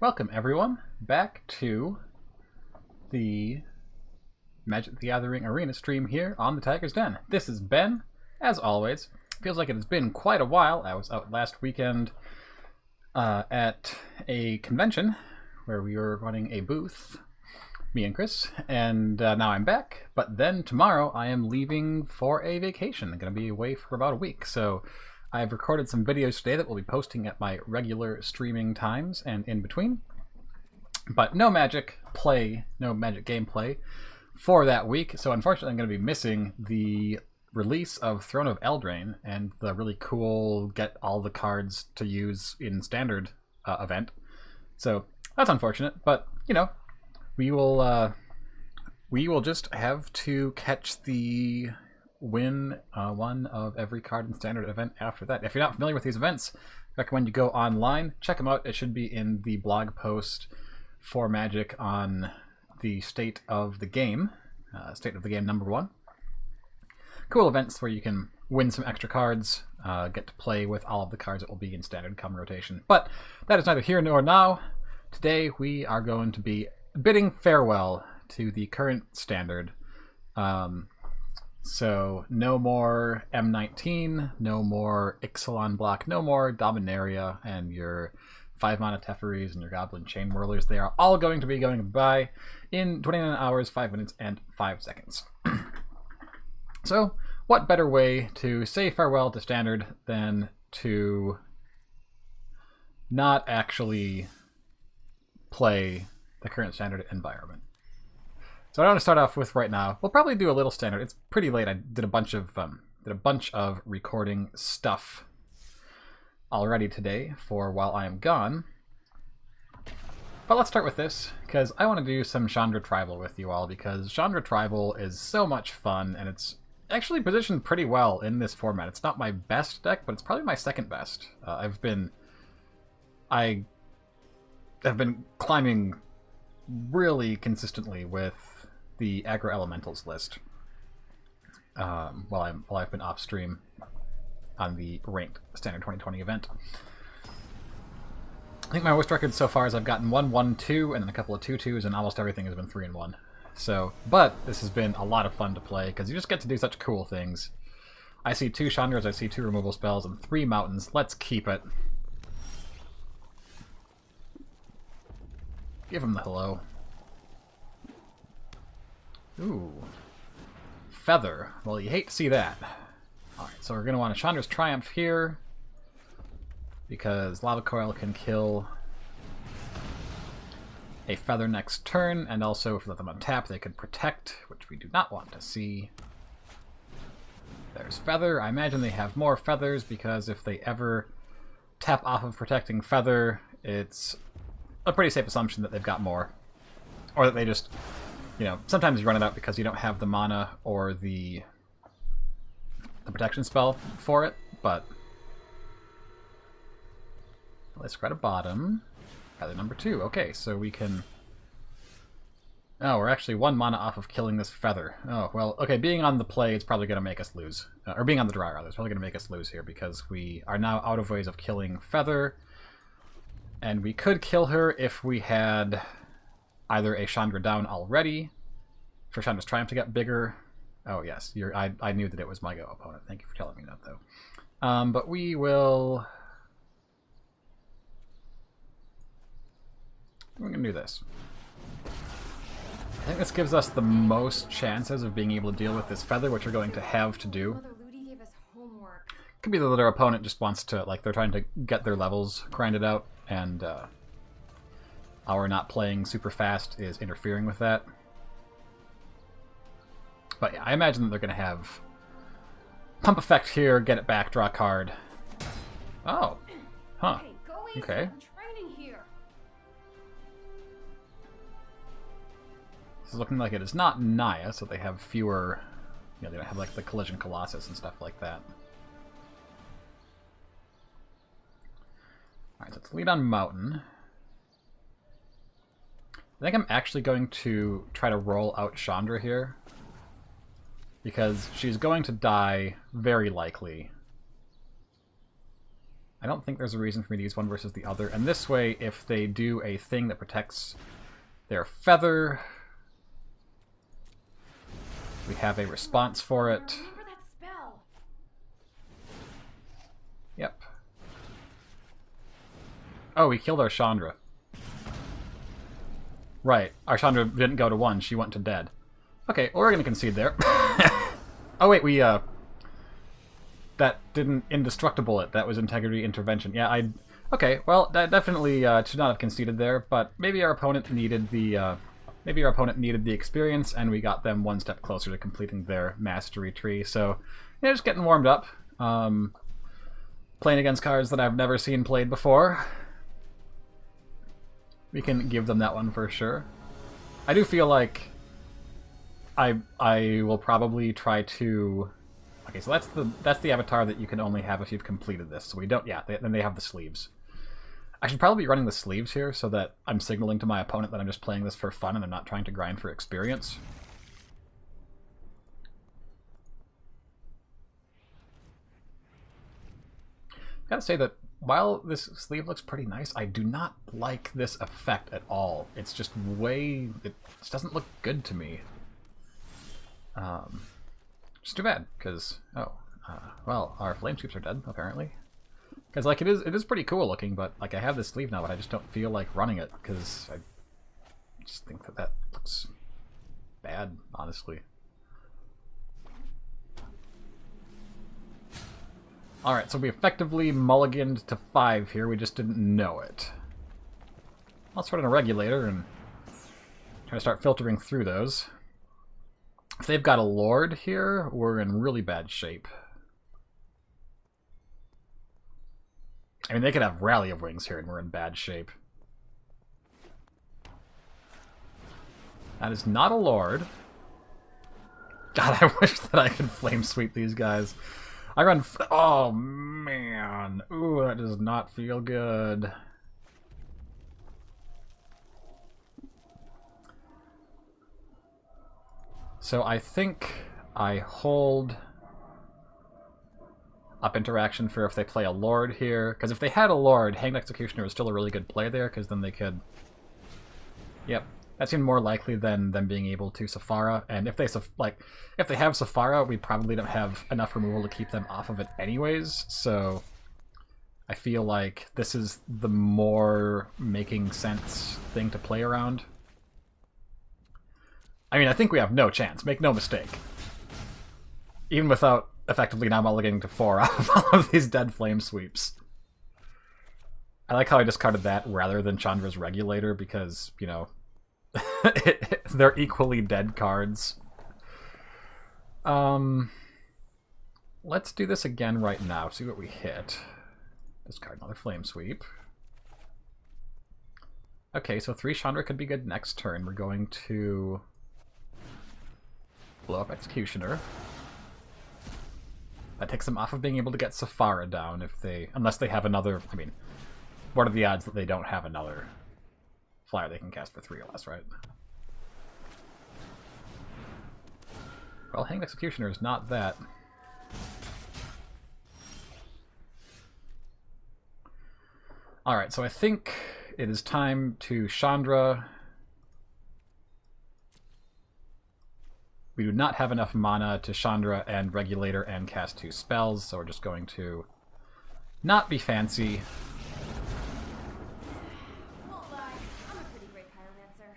Welcome everyone back to the Magic the Gathering Arena stream here on the Tiger's Den. This is Ben, as always. Feels like it has been quite a while. I was out last weekend at a convention where we were running a booth, me and Chris, and now I'm back. But then tomorrow I am leaving for a vacation. I'm going to be away for about a week, so I've recorded some videos today that we'll be posting at my regular streaming times and in between. But no Magic play, no Magic gameplay for that week. So unfortunately I'm going to be missing the release of Throne of Eldraine and the really cool get all the cards to use in standard event. So that's unfortunate, but you know, we will just have to catch the win one of every card in standard event after that. If you're not familiar with these events, I recommend you go online, check them out. It should be in the blog post for Magic on the State of the Game, State of the Game #1. Cool events where you can win some extra cards, get to play with all of the cards that will be in standard come rotation. But that is neither here nor now. Today we are going to be bidding farewell to the current standard. So no more M19, no more Ixalan block, no more Dominaria and your 5-mana Teferis and your Goblin Chain Whirlers. They are all going to be going by in 29 hours, 5 minutes, and 5 seconds. So what better way to say farewell to standard than to not actually play the current standard environment? So what I want to start off with right now, we'll probably do a little standard. It's pretty late. I did a bunch of recording stuff already today for while I am gone. But let's start with this, because I want to do some Chandra Tribal with you all, because Chandra Tribal is so much fun, and it's actually positioned pretty well in this format. It's not my best deck, but it's probably my second best. I have been climbing really consistently with the Aggro Elementals list while I've been off stream on the ranked standard 2020 event. I think my worst record so far is I've gotten 1-1-2 and then a couple of 2-2s, and almost everything has been 3-1. So, but this has been a lot of fun to play because you just get to do such cool things. I see 2 Chandras, I see 2 removal spells, and 3 mountains. Let's keep it. Give him the hello. Ooh. Feather. Well, you hate to see that. Alright, so we're going to want a Chandra's Triumph here, because Lava Coil can kill a Feather next turn, and also if we let them untap, they could Protect, which we do not want to see. There's Feather. I imagine they have more Feathers, because if they ever tap off of protecting Feather, it's a pretty safe assumption that they've got more. Or that they just, you know, sometimes you run it out because you don't have the mana or the protection spell for it, but let's go to bottom. Feather number 2. Okay, so we can... Oh, we're actually 1 mana off of killing this Feather. Oh, well, okay, being on the play is probably going to make us lose. Or being on the draw, rather, is probably going to make us lose here, because we are now out of ways of killing Feather. And we could kill her if we had either a Chandra down already, for Chandra's Triumph to get bigger. Oh, yes, I knew that it was my go opponent. Thank you for telling me that, though. But we will... We're going to do this. I think this gives us the most chances of being able to deal with this Feather, which we're going to have to do. Mother Ludi gave us homework. Could be that their opponent just wants to, like, they're trying to get their levels grinded out, and our not playing super fast is interfering with that. But yeah, I imagine that they're going to have Pump Effect here, get it back, draw a card. Oh. Huh. Hey, go easy. Okay. I'm training here. This is looking like it is not Naya, so they have fewer... You know, they don't have, like, the Collision Colossus and stuff like that. Alright, so let's lead on Mountain. I think I'm actually going to try to roll out Chandra here, because she's going to die very likely I don't think there's a reason for me to use one versus the other. And this way, if they do a thing that protects their feather, we have a response for it. Remember that spell. Yep. Oh, we killed our Chandra. Right, our Chandra didn't go to 1, she went to dead. Okay, well, we're gonna concede there. Oh wait, we, that didn't indestructible it, that was integrity intervention. Yeah, okay, well, that definitely should not have conceded there, but maybe our opponent needed the, experience, and we got them one step closer to completing their mastery tree, so, yeah, just getting warmed up. Playing against cards that I've never seen played before. We can give them that one for sure. I do feel like I will probably try to... Okay, so that's the avatar that you can only have if you've completed this. So we don't... Yeah, then they have the sleeves. I should probably be running the sleeves here so that I'm signaling to my opponent that I'm just playing this for fun and I'm not trying to grind for experience. I gotta say that while this sleeve looks pretty nice, I do not like this effect at all. It's just it just doesn't look good to me. Just too bad, because, well, our flame sweeps are dead, apparently. Because, like, it is pretty cool looking, but, like, I have this sleeve now, but I just don't feel like running it, because I just think that looks bad, honestly. Alright, so we effectively mulliganed to 5 here, we just didn't know it. Let's run in a regulator and try to start filtering through those. If they've got a Lord here, we're in really bad shape. I mean, they could have Rally of Wings here and we're in bad shape. That is not a Lord. God, I wish that I could flame sweep these guys. I run... Oh, man. Ooh, that does not feel good. So I think I hold up interaction for if they play a Lord here. Because if they had a Lord, Hanged Executioner is still a really good play there, because then they could... Yep. That seemed more likely than them being able to Sephara, and if they have Sephara, we probably don't have enough removal to keep them off of it anyways, so I feel like this is the more making sense thing to play around. I mean, I think we have no chance, make no mistake. Even without effectively now mulliganing to 4 out of all of these dead flame sweeps. I like how I discarded that rather than Chandra's Regulator, because, you know, they're equally dead cards. Let's do this again right now, see what we hit. Discard another Flame Sweep. Okay, so 3 Chandra could be good next turn. We're going to blow up Executioner. That takes them off of being able to get Sephara down if they... Unless they have another... I mean, what are the odds that they don't have another flyer they can cast for 3 or less, right? Well, Hanged Executioner is not that. Alright, so I think it is time to Chandra. We do not have enough mana to Chandra and Regulator and cast 2 spells, so we're just going to not be fancy. Won't lie, I'm a pretty great pyromancer.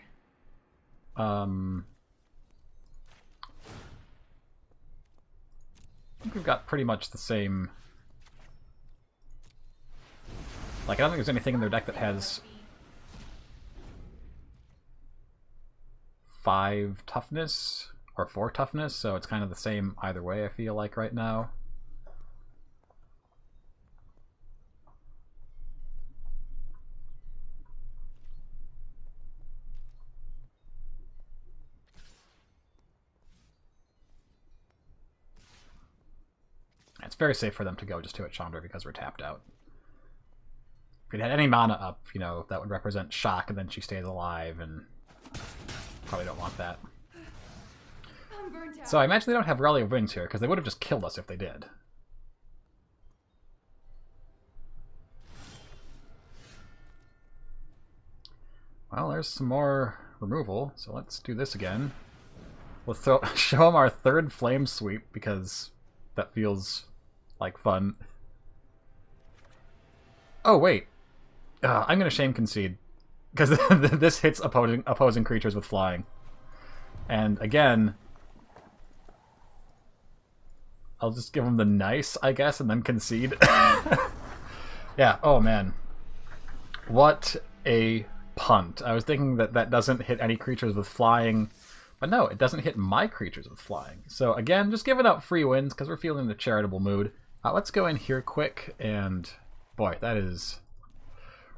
I think we've got pretty much the same... Like, I don't think there's anything in their deck that has 5 toughness or 4 toughness, so it's kind of the same either way, I feel like, right now. It's very safe for them to go just 2 at Chandra because we're tapped out. If we'd had any mana up, you know, that would represent shock and then she stays alive, and probably don't want that. I'm burnt out. So I imagine they don't have Rally of Wings here, because they would have just killed us if they did. Well, there's some more removal, so let's do this again. We'll show him our third flame sweep, because that feels like fun. Oh, wait. I'm going to shame concede, because this hits opposing creatures with flying. And again, I'll just give him the nice, I guess, and then concede. Yeah, oh man. What a punt. I was thinking that that doesn't hit any creatures with flying, but no, it doesn't hit my creatures with flying. So again, just giving out free wins because we're feeling the charitable mood. Let's go in here quick, and boy, that is...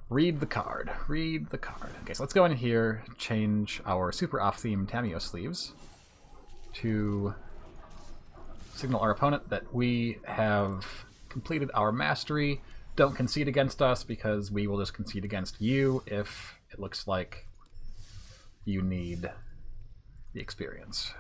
Read the card. Read the card. Okay, so let's go in here, change our super off-theme Tamiyo sleeves to signal our opponent that we have completed our mastery. Don't concede against us, because we will just concede against you if it looks like you need the experience.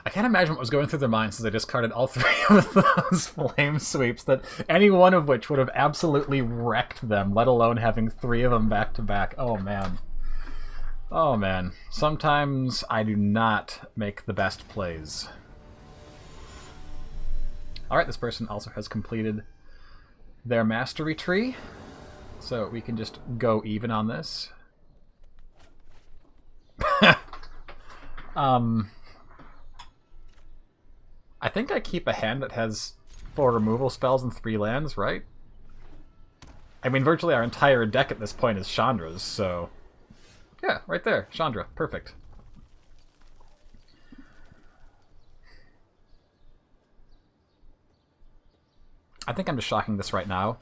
I can't imagine what was going through their minds as they discarded all three of those flame sweeps, that any one of which would have absolutely wrecked them, let alone having three of them back to back. Oh man. Oh man. Sometimes I do not make the best plays. Alright, this person also has completed their mastery tree, so we can just go even on this. I think I keep a hand that has 4 removal spells and 3 lands, right? I mean, virtually our entire deck at this point is Chandra's, so... Yeah, right there. Chandra. Perfect. I think I'm just shocking this right now,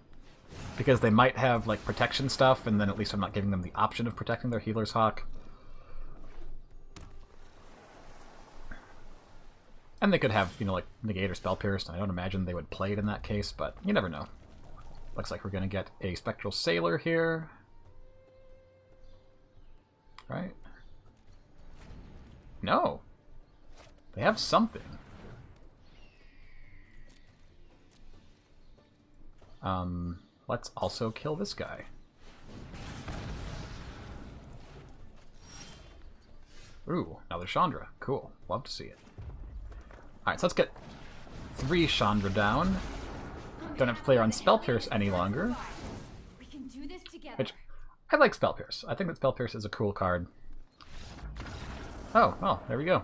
because they might have, like, protection stuff, and then at least I'm not giving them the option of protecting their Healer's Hawk. And they could have, you know, like, Negate or Spell Pierce, and I don't imagine they would play it in that case, but you never know. Looks like we're going to get a Spectral Sailor here. Right? No. They have something. Let's also kill this guy. Ooh, another Chandra. Cool. Love to see it. Alright, so let's get 3 Chandra down. Don't have to play her on Spell Pierce any longer. We can do this together. Which, I like Spell Pierce. I think that Spell Pierce is a cool card. Oh, well, there we go.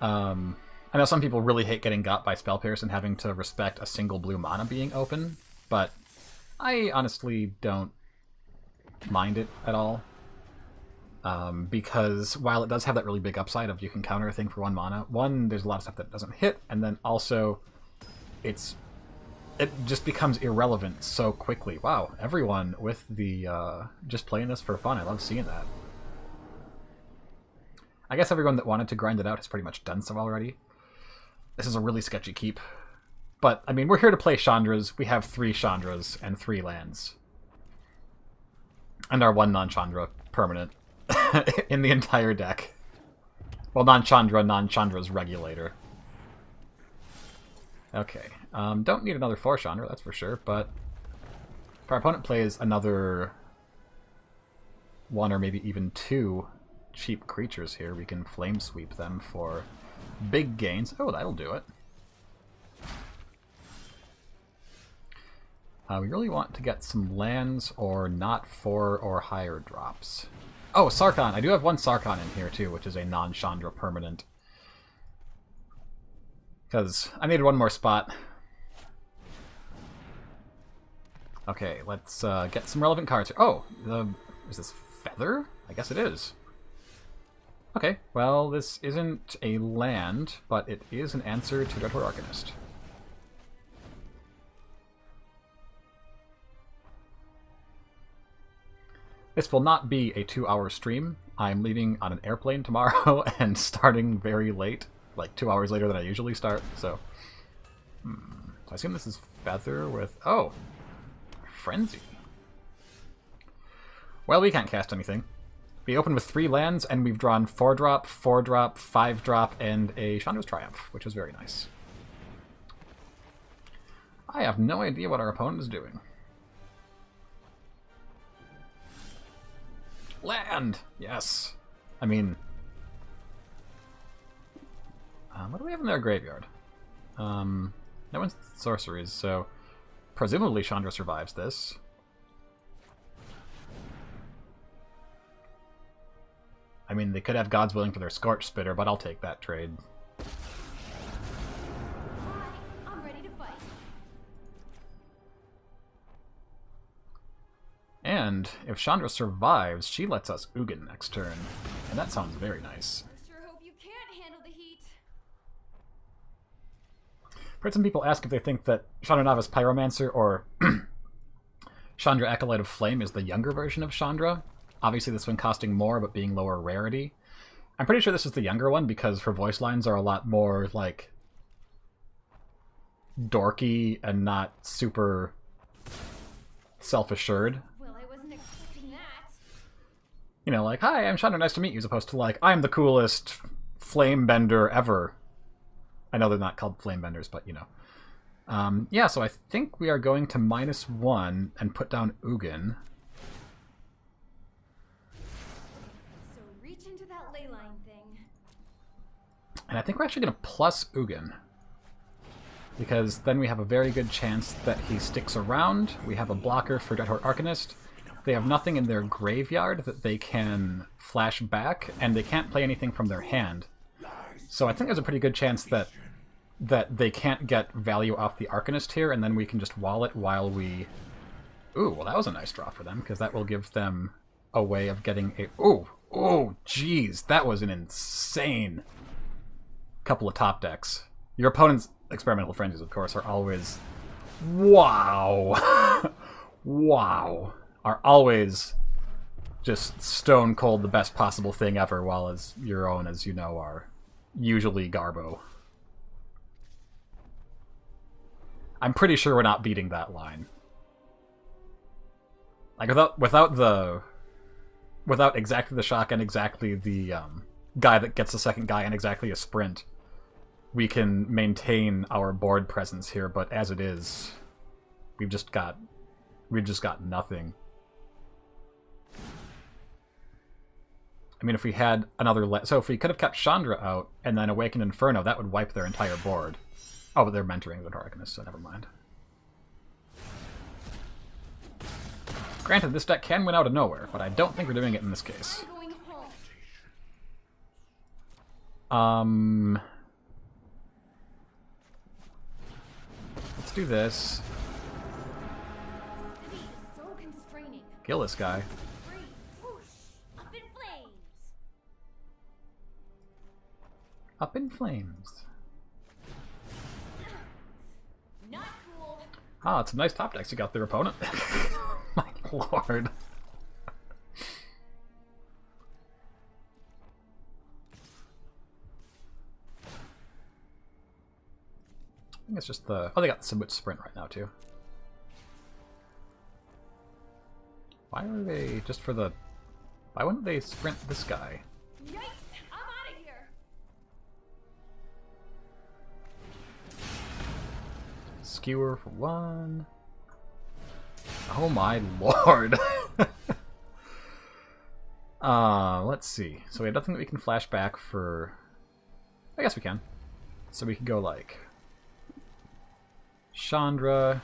I know some people really hate getting got by Spell Pierce and having to respect a single blue mana being open, but I honestly don't mind it at all. Because while it does have that really big upside of you can counter a thing for 1 mana, one, there's a lot of stuff that doesn't hit, and then also it just becomes irrelevant so quickly. Wow, everyone with the just playing this for fun, I love seeing that. I guess everyone that wanted to grind it out has pretty much done so already. This is a really sketchy keep. But, I mean, we're here to play Chandras. We have 3 Chandras and 3 lands. And our 1 non-Chandra permanent in the entire deck. Well, non-Chandra, non-Chandra's regulator. Okay. Don't need another 4 Chandra, that's for sure, but if our opponent plays another 1 or maybe even 2 cheap creatures here, we can flame sweep them for big gains. Oh, that'll do it. We really want to get some lands or not 4 or higher drops. Oh, Sarkhan. I do have 1 Sarkhan in here too, which is a non-Chandra permanent. Because I needed 1 more spot. Okay, let's get some relevant cards here. Oh, is this Feather? I guess it is. Okay, well, this isn't a land, but it is an answer to Dreadhorde Arcanist. This will not be a 2-hour stream. I'm leaving on an airplane tomorrow and starting very late, like 2 hours later than I usually start, so... So I assume this is Feather with... Oh! Frenzy. Well, we can't cast anything. We opened with 3 lands, and we've drawn 4-drop, 4-drop, 5-drop, and a Chandra's Triumph, which is very nice. have no idea what our opponent is doing. Land! Yes! I mean... what do we have in their graveyard? No one's sorceries, so... Presumably Chandra survives this. I mean, they could have Gods Willing for their Scorch Spitter, but I'll take that trade. I'm ready to fight. And if Chandra survives, she lets us Ugin next turn. And that sounds very nice. I sure hope you can't handle the heat. I've heard some people ask if they think that Chandra Novice Pyromancer or Chandra Acolyte of Flame is the younger version of Chandra. Obviously this one costing more, but being lower rarity. I'm pretty sure this is the younger one because her voice lines are a lot more, like, dorky and not super self-assured. Well, I wasn't expecting that. You know, like, hi, I'm Chandra, nice to meet you, as opposed to, like, I'm the coolest flame bender ever. I know they're not called flame benders, but, you know. Yeah, so I think we are going to -1 and put down Ugin. So reach into that ley line thing. And I think we're actually going to plus Ugin. Because then we have a very good chance that he sticks around. We have a blocker for Dreadhorde Arcanist. They have nothing in their graveyard that they can flash back, and they can't play anything from their hand. So I think there's a pretty good chance that they can't get value off the Arcanist here, and then we can just wall it while we... Ooh, well that was a nice draw for them, because that will give them a way of getting a... Ooh! Oh, jeez! That was an insane couple of top decks. Your opponent's Experimental Frenzies, of course, are always... Wow! Wow! Are always just stone cold the best possible thing ever, while as your own, as you know, are usually Garbo. I'm pretty sure we're not beating that line. Like, without exactly the shock and exactly the guy that gets the second guy and exactly a sprint, we can maintain our board presence here, but as it is, we've just got nothing. I mean, if we had another... So if we could have kept Chandra out and then Awakened Inferno, that would wipe their entire board. Oh, but they're mentoring the Arcanist, so never mind. Granted, this deck can win out of nowhere, but I don't think we're doing it in this case. I'm going home. Let's do this. City is so constraining. Kill this guy. Freeze, whoosh, up in flames. Up in flames. Not cool. Ah, it's some nice top decks you got there, opponent. My lord. I think it's just the... Oh, they got the Subwitch Sprint right now, too. Why are they just for the... Why wouldn't they sprint this guy? Yikes! I'm out of here. Skewer for 1. Oh my lord. Let's see. So we have nothing that we can flash back for... I guess we can. So we could go like... Chandra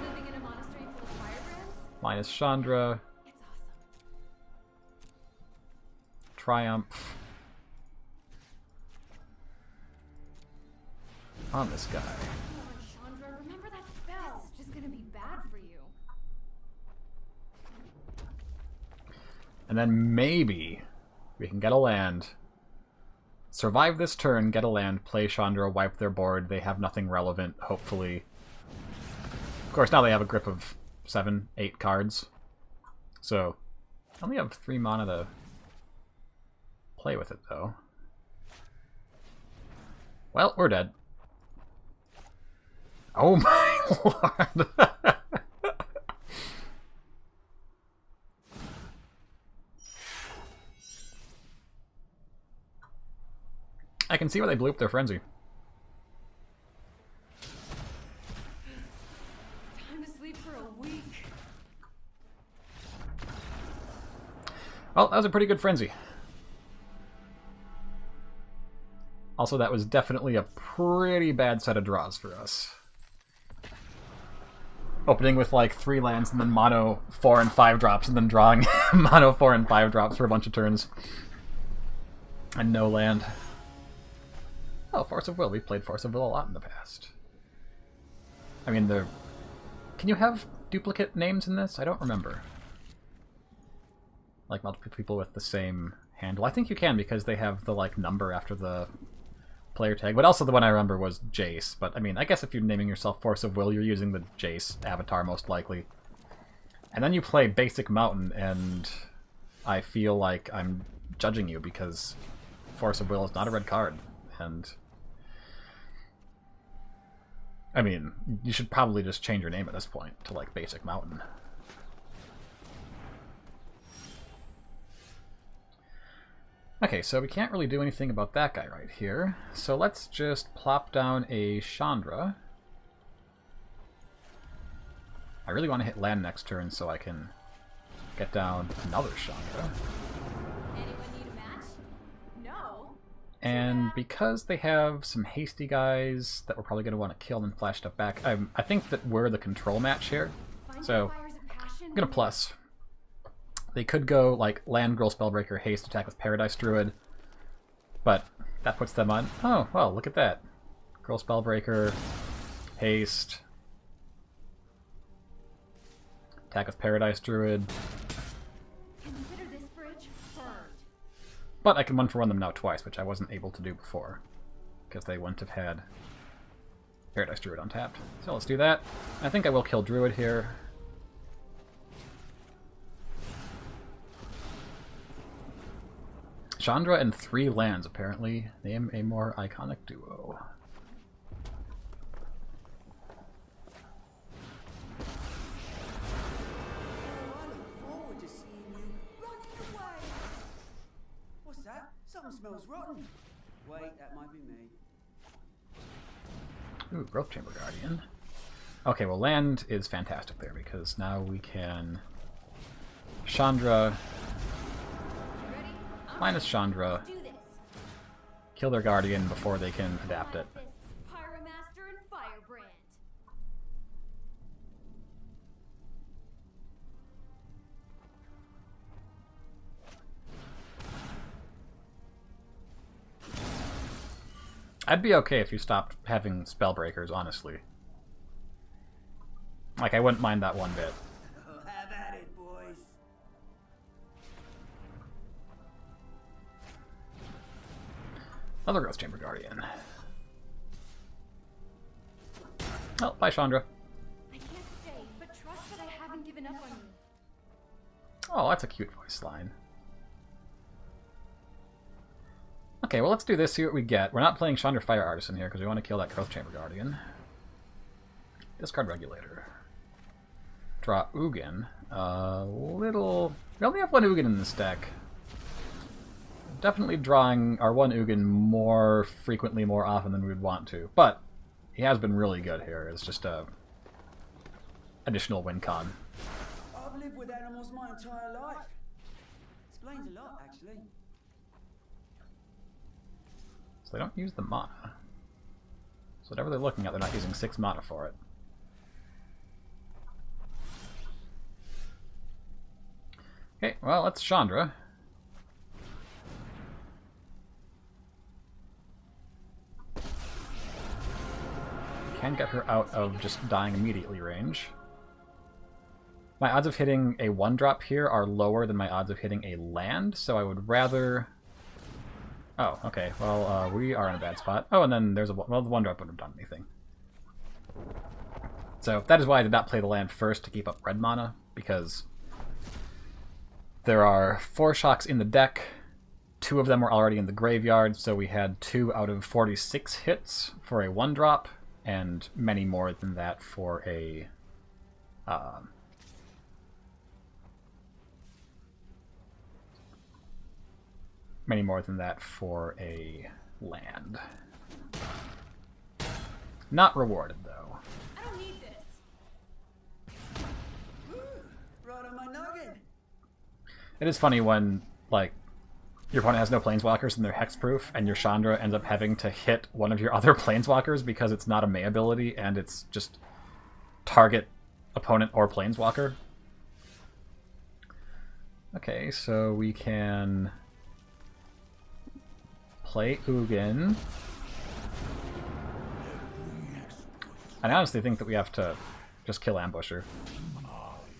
Living in a monastery full of firebrands? minus Chandra. It's awesome. Triumph. On this guy. Come on, Chandra, remember that spell. It's just gonna be bad for you. And then maybe we can get a land. Survive this turn, get a land, play Chandra, wipe their board. They have nothing relevant, hopefully. Of course, now they have a grip of 7, 8 cards. So, I only have 3 mana to play with it, though. Well, we're dead. Oh my lord! I can see why they blew up their frenzy. Well, that was a pretty good frenzy. Also, that was definitely a pretty bad set of draws for us. Opening with like 3 lands and then mono 4 and 5 drops and then drawing mono 4 and 5 drops for a bunch of turns. And no land. Oh, Force of Will. We've played Force of Will a lot in the past. I mean, can you have duplicate names in this? I don't remember. Like multiple people with the same handle. I think you can because they have the like number after the player tag. But also the one I remember was Jace. But I mean, I guess if you're naming yourself Force of Will, you're using the Jace avatar most likely. And then you play Basic Mountain, and I feel like I'm judging you because Force of Will is not a red card. And I mean, you should probably just change your name at this point to like Basic Mountain. Okay, so we can't really do anything about that guy right here. So let's just plop down a Chandra. I really want to hit land next turn so I can get down another Chandra. Anyone need a match? No. And because they have some hasty guys that we're probably going to want to kill and flash stuff back, I think that we're the control match here. So I'm going to plus. They could go like land, Girl Spellbreaker, haste, attack with Paradise Druid, but that puts them on. Oh, well, look at that. Girl Spellbreaker, haste, attack with Paradise Druid. Consider this bridge burned. But I can 1-for-1 them now twice, which I wasn't able to do before, because they wouldn't have had Paradise Druid untapped. So let's do that. I think I will kill Druid here. Chandra and 3 lands, apparently. Name a more iconic duo. I look forward to seeing you running away. What's that? Someone smells rotten. Wait, that might be me. Ooh, Growth Chamber Guardian. Okay, well land is fantastic there because now we can Chandra minus Chandra, Do this. kill their Guardian before they can adapt it. This Pyromaster and Firebrand. I'd be okay if you stopped having Spellbreakers, honestly. Like, I wouldn't mind that one bit. Oh, have at it, boys. Another Growth Chamber Guardian. Oh, bye, Chandra. I can't stay, but trust that I haven't given up on you. Oh, that's a cute voice line. Okay, well, let's do this, see what we get. We're not playing Chandra Fire Artisan here because we want to kill that Growth Chamber Guardian. Discard Regulator. Draw Ugin. We only have 1 Ugin in this deck. Definitely drawing our 1 Ugin more frequently, more often than we would want to. But he has been really good here. It's just a additional win con. I've lived with animals my entire life. Explains a lot, actually. So they don't use the mana. So whatever they're looking at, they're not using 6 mana for it. Okay, well, that's Chandra. Can get her out of just dying immediately range. My odds of hitting a 1-drop here are lower than my odds of hitting a land, so I would rather... Oh, okay. Well, we are in a bad spot. Oh, and then there's a... Well, the 1-drop wouldn't have done anything. So that is why I did not play the land first to keep up red mana, because there are 4 shocks in the deck. 2 of them were already in the graveyard, so we had 2 out of 46 hits for a 1-drop, and many more than that for a... many more than that for a land. Not rewarded, though. I don't need this. Right on my noggin. It is funny when, like, your opponent has no planeswalkers and they're hexproof, and your Chandra ends up having to hit one of your other planeswalkers because it's not a May ability and it's just target opponent or planeswalker. Okay, so we can play Ugin. And I honestly think that we have to just kill Ambusher.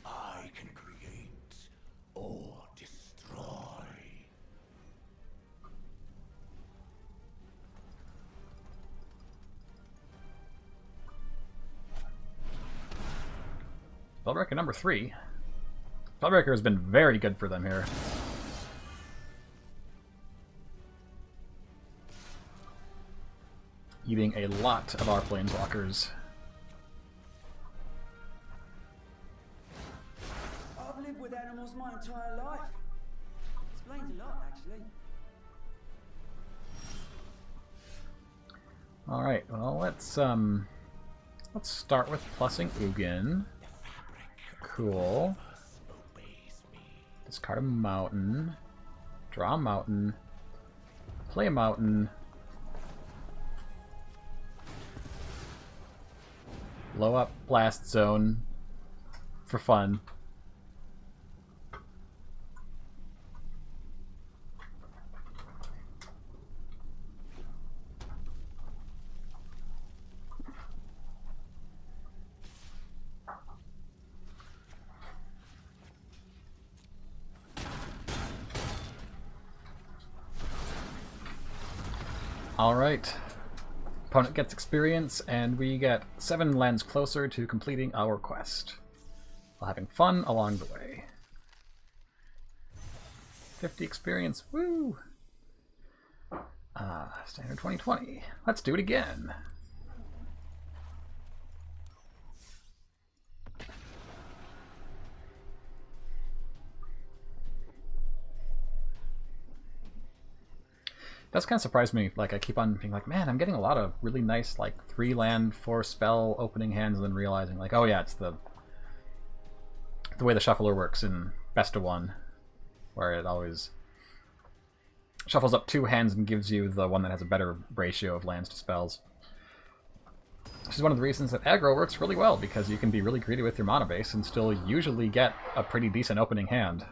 I can create or destroy. Spellbreaker number 3. Spellbreaker has been very good for them here. Eating a lot of our planeswalkers. I've lived with animals my entire life. Explains a lot, actually. Alright, well let's start with plussing Ugin. Cool. Discard a mountain. Draw a mountain. Play a mountain. Blow up Blast Zone for fun. Alright. Opponent gets experience, and we get 7 lands closer to completing our quest, while having fun along the way. 50 experience, woo! Standard 2020. Let's do it again. That's kind of surprised me. Like, I keep on being like, man, I'm getting a lot of really nice, like, 3-land, 4-spell opening hands, and then realizing, like, oh yeah, it's the way the shuffler works in Best of 1, where it always shuffles up 2 hands and gives you the one that has a better ratio of lands to spells. Which is one of the reasons that aggro works really well, because you can be really greedy with your mana base and still usually get a pretty decent opening hand.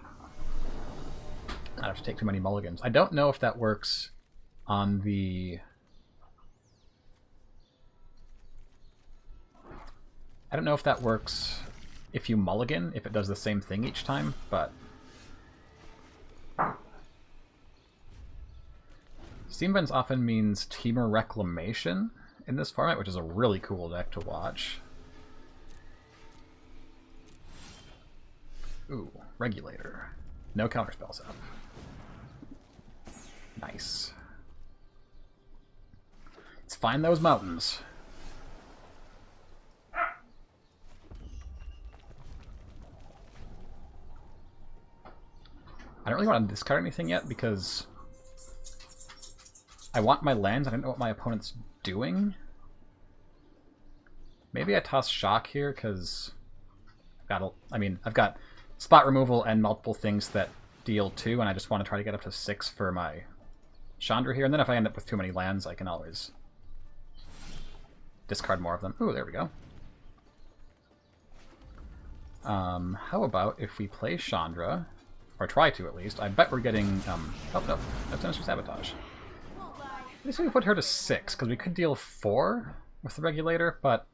Not have to take too many mulligans. I don't know if that works on the... I don't know if that works if you mulligan, if it does the same thing each time, but... Steamvents often means Temur Reclamation in this format, which is a really cool deck to watch. Ooh, Regulator. No counterspells up. Nice. Let's find those mountains. I don't really want to discard anything yet because I want my lands. I don't know what my opponent's doing. Maybe I toss Shock here because I've got spot removal and multiple things that deal 2, and I just want to try to get up to 6 for my Chandra here. And then if I end up with too many lands, I can always discard more of them. Ooh, there we go. How about if we play Chandra, or try to at least? I bet we're getting... oh, no. That's Sinister Sabotage. At least we put her to 6, because we could deal 4 with the Regulator, but...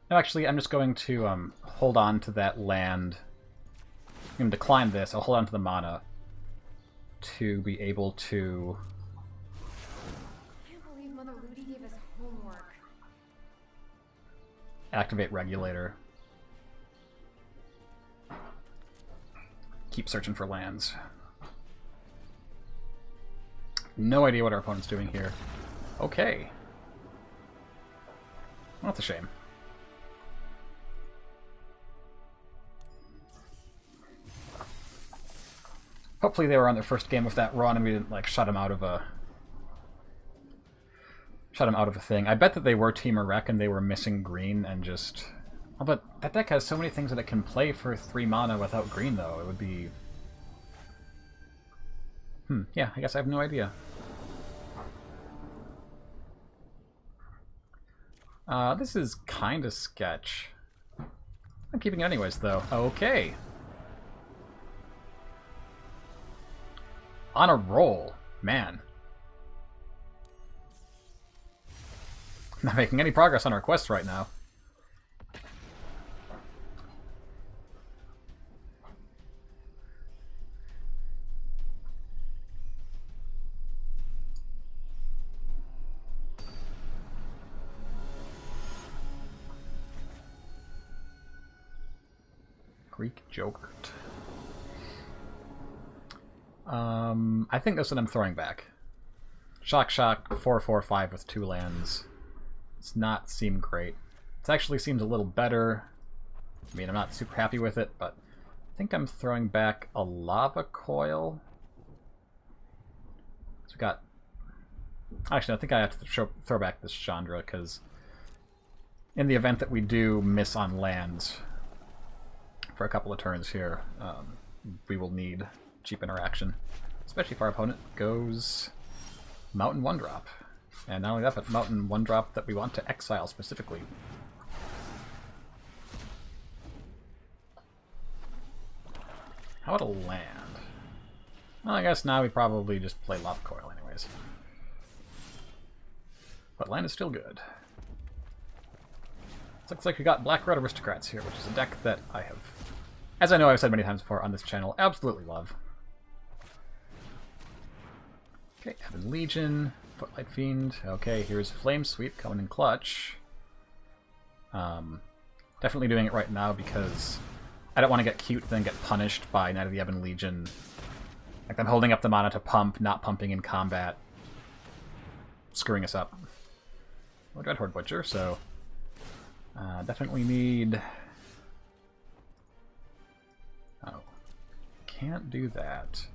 No, actually, I'm just going to hold on to that land. I'm going to decline this. I'll hold on to the mana to be able to... I can't believe Mother Rudy gave us homework. Activate Regulator. Keep searching for lands. No idea what our opponent's doing here. Okay. Well, that's a shame. Hopefully they were on their first game of that run and we didn't like shut them out of a thing. I bet that they were Temur Rec and they were missing green and just Oh, but that deck has so many things that it can play for 3 mana without green, though. It would be... yeah, I guess I have no idea. This is kind of sketch. I'm keeping it anyways, though. Okay. On a roll. Man. Not making any progress on our quest right now. Greek Jokert. I think that's what I'm throwing back. Shock, 4/4/5 with 2 lands. Does not seem great. It actually seems a little better. I mean, I'm not super happy with it, but I think I'm throwing back a Lava Coil. So we got... Actually, I think I have to throw back this Chandra, because in the event that we do miss on lands for a couple of turns here, we will need cheap interaction. Especially if our opponent goes Mountain 1-drop. And not only that, but Mountain 1-drop that we want to exile specifically. How about a land? Well, I guess now we probably just play Lava Coil anyways. But land is still good. It looks like we got Black Red Aristocrats here, which is a deck that I have, as I know I've said many times before on this channel, absolutely love. Okay, Ebon Legion, Footlight Fiend. Okay, here's Flame Sweep coming in clutch. Definitely doing it right now because I don't want to get cute then get punished by Knight of the Ebon Legion. Like I'm holding up the mana to pump, not pumping in combat, screwing us up. Oh, Dreadhorde Butcher, so definitely need... Oh, can't do that.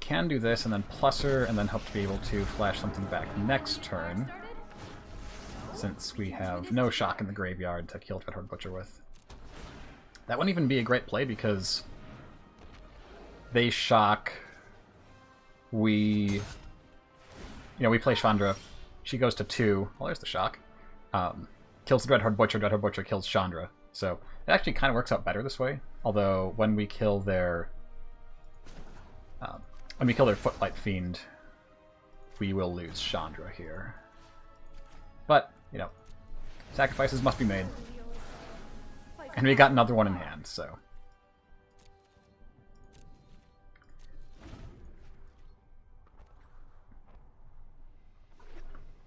Can do this and then plus her and then hope to be able to flash something back next turn, since we have no shock in the graveyard to kill Dreadhorde Butcher with. That wouldn't even be a great play because they shock, we play Chandra, she goes to 2, well there's the shock, kills the Dreadhorde Butcher kills Chandra, so it actually kind of works out better this way, although when we kill their Footlight Fiend, we will lose Chandra here. But, you know, sacrifices must be made. And we got another one in hand, so...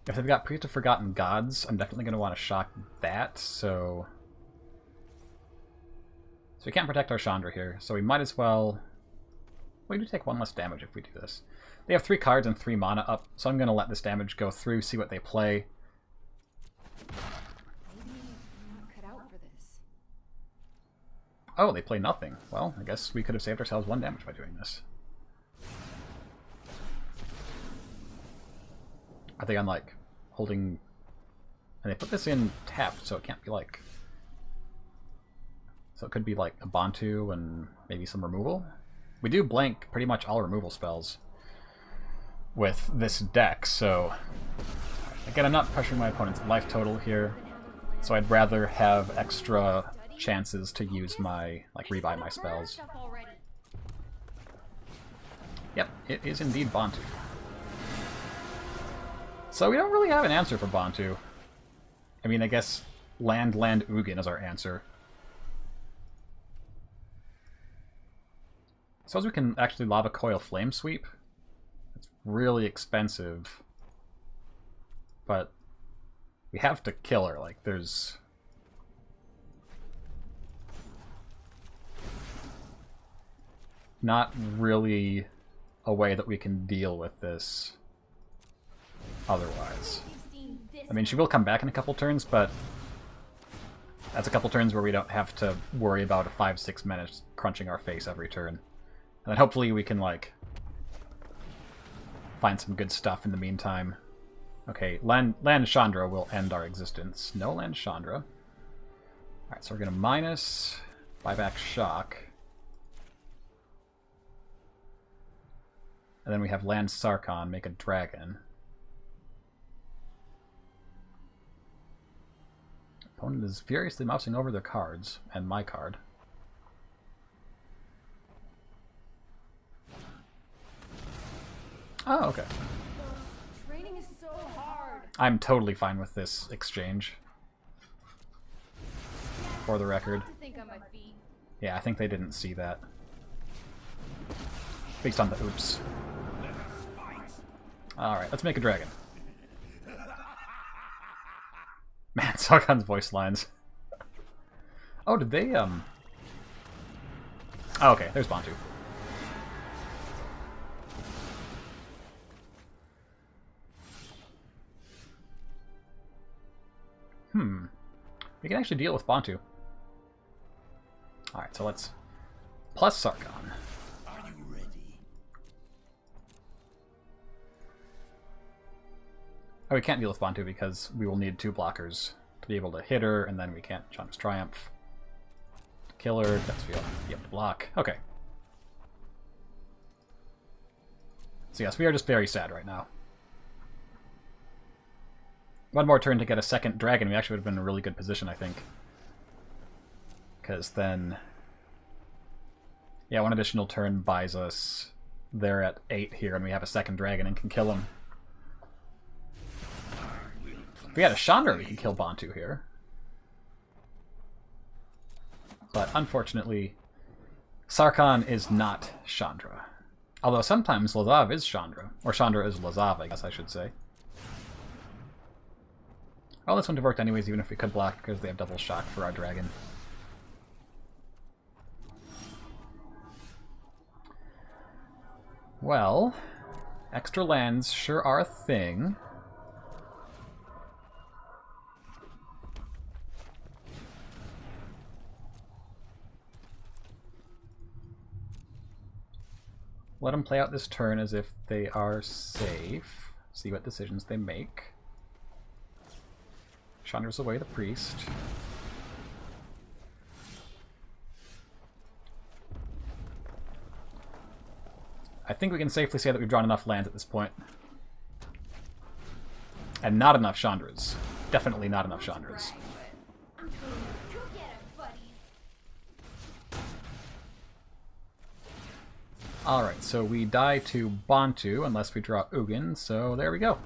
If they've got Priest of Forgotten Gods, I'm definitely going to want to shock that, so... So we can't protect our Chandra here, so we might as well... We do take 1 less damage if we do this. They have 3 cards and 3 mana up, so I'm going to let this damage go through, see what they play. Maybe I'm not cut out for this. Oh, they play nothing. Well, I guess we could have saved ourselves 1 damage by doing this. Are they on, like, holding... And they put this in tapped, so it can't be, like... So it could be, like, a Bantu and maybe some removal? We do blank pretty much all removal spells with this deck, so... Again, I'm not pressuring my opponent's life total here, so I'd rather have extra chances to use my, like, rebuy my spells. Yep, it is indeed Bantu. So we don't really have an answer for Bantu. I mean, I guess land Ugin is our answer. Suppose we can actually Lava Coil Flame Sweep. It's really expensive. But we have to kill her. Like, there's... not really a way that we can deal with this otherwise. I mean, she will come back in a couple turns, but that's a couple turns where we don't have to worry about a 5-6 minutes crunching our face every turn. And then hopefully we can, like, find some good stuff in the meantime. Okay, land Chandra will end our existence. No land Chandra. Alright, so we're going to minus buyback shock. And then we have land Sarkhan, make a dragon. Opponent is furiously mousing over their cards, and my card. Oh, okay. Training is so hard. I'm totally fine with this exchange. For the record. To think on my feet. Yeah, I think they didn't see that. Based on the oops. Alright, let's make a dragon. Man, Sarkhan's voice lines. Oh, did they, Oh, okay, there's Bantu. We can actually deal with Bantu. Alright, so let's... Plus Sarkhan. Are you ready? Oh, we can't deal with Bantu because we will need 2 blockers to be able to hit her, and then we can't Chandra's Triumph. Kill her, that's be able to block. Okay. So yes, we are just very sad right now. One more turn to get a second dragon, we actually would have been in a really good position, I think. Because then... Yeah, 1 additional turn buys us... They're at 8 here, and we have a second dragon and can kill him. If we had a Chandra, we could kill Bantu here. But unfortunately, Sarkhan is not Chandra. Although sometimes Lazav is Chandra. Or Chandra is Lazav, I guess I should say. Well, this wouldn't have worked anyways, even if we could block, because they have double shock for our dragon. Well, extra lands sure are a thing. Let them play out this turn as if they are safe. See what decisions they make. Chandra's away the priest. I think we can safely say that we've drawn enough lands at this point. And not enough Chandras. Definitely not enough Chandras. Go get him, buddies. Alright, so we die to Bantu unless we draw Ugin, so there we go.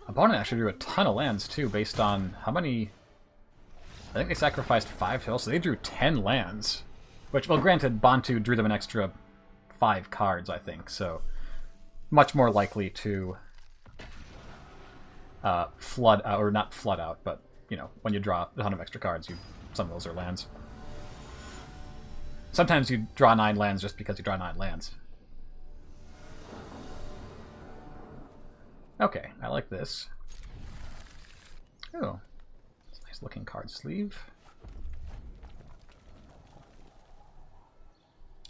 Opponent actually drew a ton of lands too, based on how many... I think they sacrificed 5 total, so they drew 10 lands. Which, well, granted, Bantu drew them an extra 5 cards, I think, so much more likely to flood out, or not flood out, but, you know, when you draw a ton of extra cards, some of those are lands. Sometimes you draw 9 lands just because you draw 9 lands. Okay, I like this. Oh, it's a nice looking card sleeve.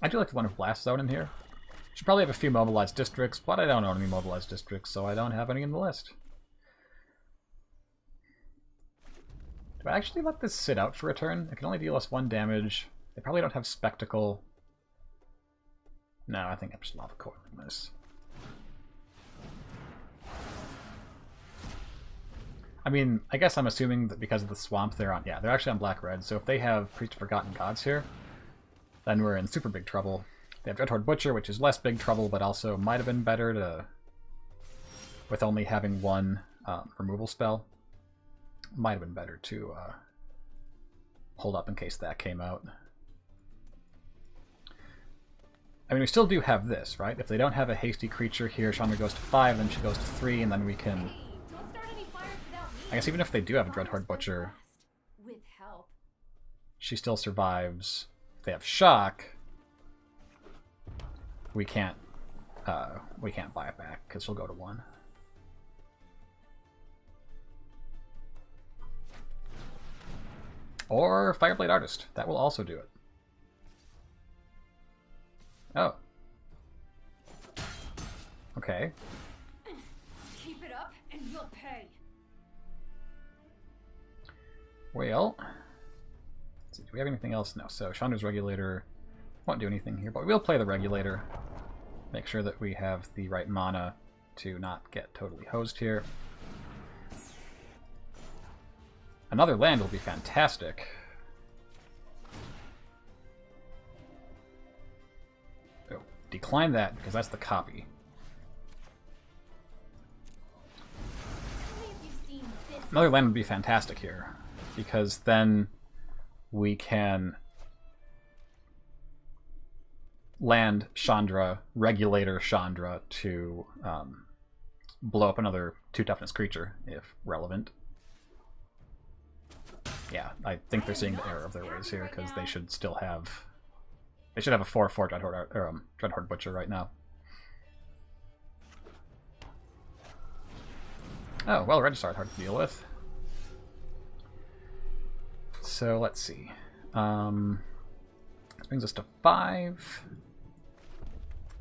I do like the one with Blast Zone in here. Should probably have a few mobilized districts, but I don't own any mobilized districts, so I don't have any in the list. Do I actually let this sit out for a turn? It can only deal us 1 damage. They probably don't have Spectacle. No, I think I'm just lava coiling this. I mean, I guess I'm assuming that because of the swamp they're on... Yeah, they're actually on black-red, so if they have Priest of Forgotten Gods here, then we're in super big trouble. They have Dreadhorde Butcher, which is less big trouble, but also might have been better to... With only having 1 removal spell, might have been better to hold up in case that came out. I mean, we still do have this, right? If they don't have a hasty creature here, Chandra goes to 5, then she goes to 3, and then we can... Don't start any fires without me. I guess even if they do have a Dreadhorde Butcher, With help. she still survives. If they have shock, we can't buy it back because she'll go to 1. Or Fireblade Artist. That will also do it. Oh. Okay. Well, let's see, do we have anything else? No. So Chandra's Regulator won't do anything here, but we will play the Regulator. Make sure that we have the right mana to not get totally hosed here. Another land will be fantastic. Oh, decline that because that's the copy. Another land would be fantastic here, because then we can land Chandra, Regulator Chandra to blow up another 2 toughness creature, if relevant. Yeah, I think they're seeing the error of their ways here, because they should still have... They should have a 4/4 Dreadhorde Butcher right now. Oh, well, Registrar is hard to deal with. So, let's see. This brings us to 5.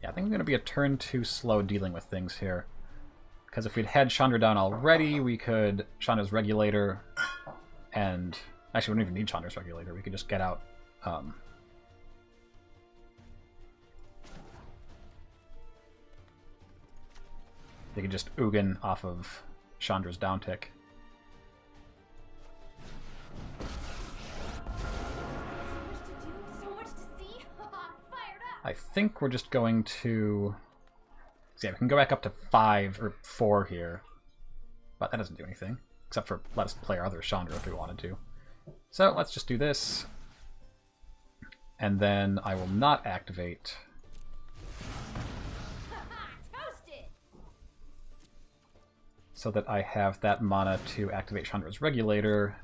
Yeah, I think I'm going to be a turn too slow dealing with things here. Because if we'd had Chandra down already, we could Chandra's Regulator, and... Actually, we don't even need Chandra's Regulator. We could just get out... They could just Ugin off of Chandra's downtick. So much to see. I'm fired up. I think we're just going to... So yeah, we can go back up to 5 or 4 here. But that doesn't do anything. Except for let us play our other Chandra if we wanted to. So let's just do this. And then I will not activate... Toasted. so that I have that mana to activate Chandra's Regulator.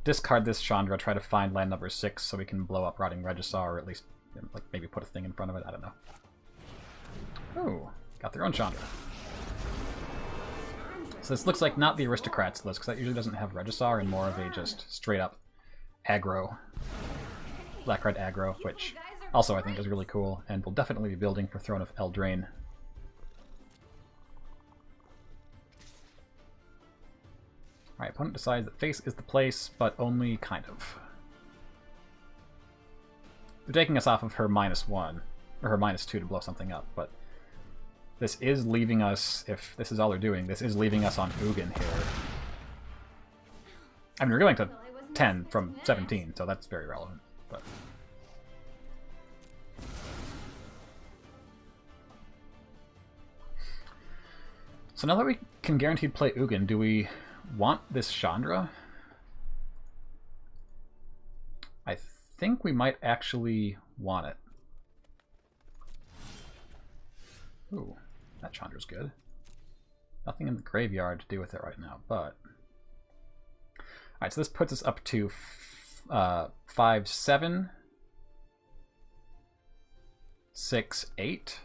Discard this Chandra, try to find land number 6 so we can blow up Rotting Regisaur, or at least like maybe put a thing in front of it, I don't know. Oh, got their own Chandra. So this looks like not the Aristocrats list, because that usually doesn't have Regisaur and more of a just straight up aggro, black-red aggro, which also I think is really cool, and will definitely be building for Throne of Eldraine. Alright, opponent decides that face is the place, but only kind of. They're taking us off of her -1, or her -2 to blow something up, but this is leaving us, if this is all they're doing, this is leaving us on Ugin here. I mean, we're going to 10 from 17, so that's very relevant, but... So now that we can guaranteed play Ugin, do we want this Chandra? I think we might actually want it. Ooh, that Chandra's good. Nothing in the graveyard to do with it right now, but... Alright, so this puts us up to 5, 7, 6, 8.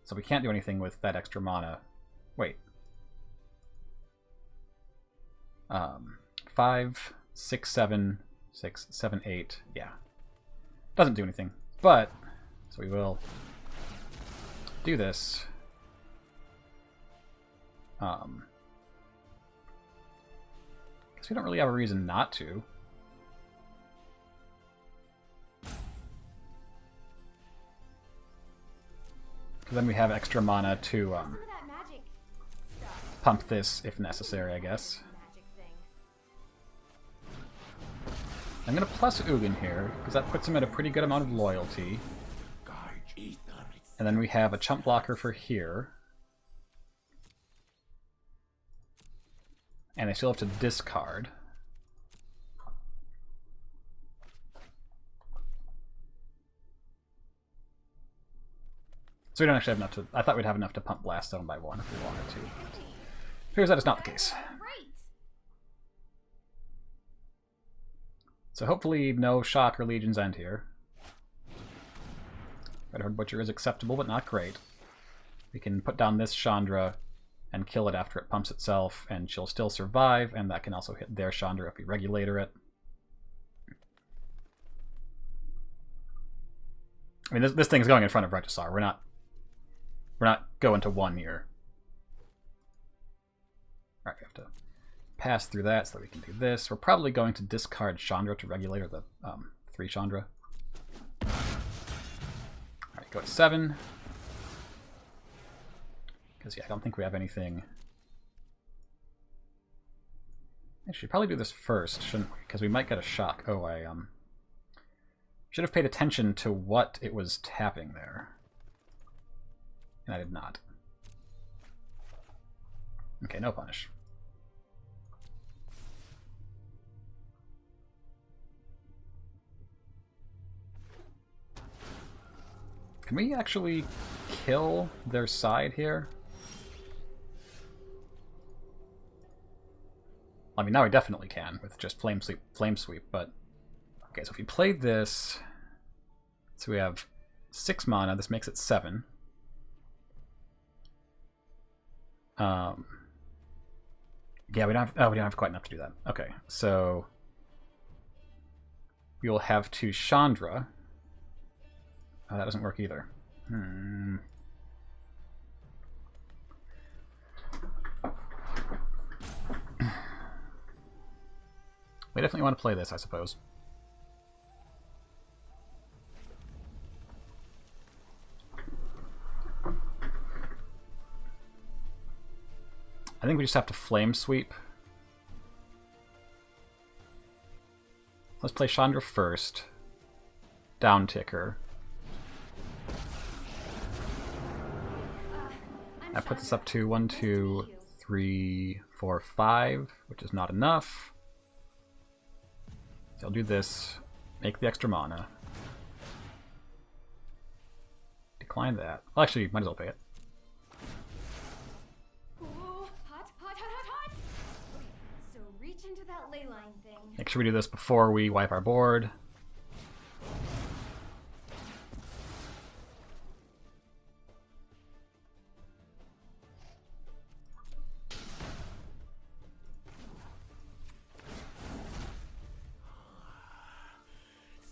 So we can't do anything with that extra mana. Wait. 5, 6, 7, 6, 7, 8. Yeah. Doesn't do anything. But, so we will do this. Guess we don't really have a reason not to. Because then we have extra mana to Some of that magic stuff. pump this if necessary, I guess. Magic thing. I'm going to plus Ugin here, because that puts him at a pretty good amount of loyalty. And then we have a chump blocker for here. And I still have to discard. So we don't actually have enough to... I thought we'd have enough to pump Blast Zone by 1 if we wanted to. Appears that is not the case. Great. So hopefully no Shock or Legion's End here. Dreadhorde Butcher is acceptable, but not great. We can put down this Chandra and kill it after it pumps itself, and she'll still survive, and that can also hit their Chandra if we Regulator it. I mean, this thing's going in front of Regisaur. We're not going to 1 here. Alright, we have to pass through that so that we can do this. We're probably going to discard Chandra to Regulator, the 3 Chandra. Alright, go at 7. Because, yeah, I don't think we have anything. I should probably do this first, shouldn't we? Because we might get a shock. Oh, I should have paid attention to what it was tapping there. And I did not. Okay, no punish. Can we actually kill their side here? I mean, now we definitely can with just Flame Sweep, but... Okay, so if we play this... So we have 6 mana, this makes it 7. Yeah, we don't have quite enough to do that. Okay, so... We will have to Chandra. Oh, that doesn't work either. We definitely want to play this, I suppose. I think we just have to Flame Sweep. Let's play Chandra first. Down ticker. That puts us up to 1, 2, 3, 4, 5, which is not enough. So I'll do this, make the extra mana. Decline that. Well, actually, might as well pay it. Ooh, hot, hot, hot, hot, hot! Okay, so reach into that ley line thing. Make sure we do this before we wipe our board.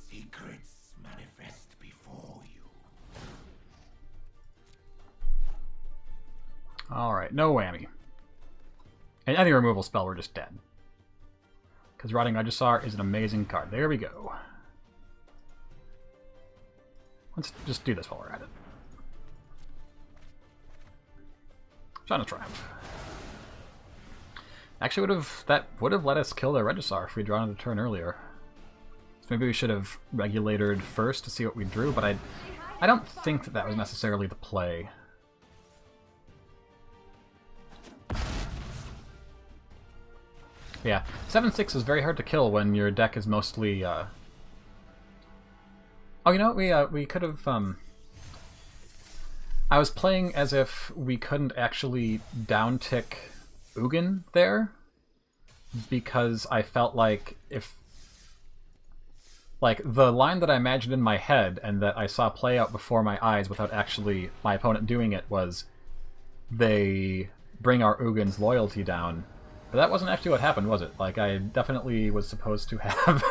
Secrets manifest before you. Alright, no whammy. And any removal spell, we're just dead. Because Rotting Regisaur is an amazing card. There we go. Let's just do this while we're at it. Shadow Triumph. Actually, that would have let us kill their Regisaur if we'd drawn it a turn earlier. So maybe we should have Regulatored first to see what we drew, but I don't think that was necessarily the play. Yeah, 7/6 is very hard to kill when your deck is mostly. Oh, you know what? We could have. I was playing as if we couldn't actually downtick Ugin there, because I felt like if. Like, the line that I imagined in my head and that I saw play out before my eyes without actually my opponent doing it was they bring our Ugin's loyalty down. But that wasn't actually what happened, was it? Like, I definitely was supposed to have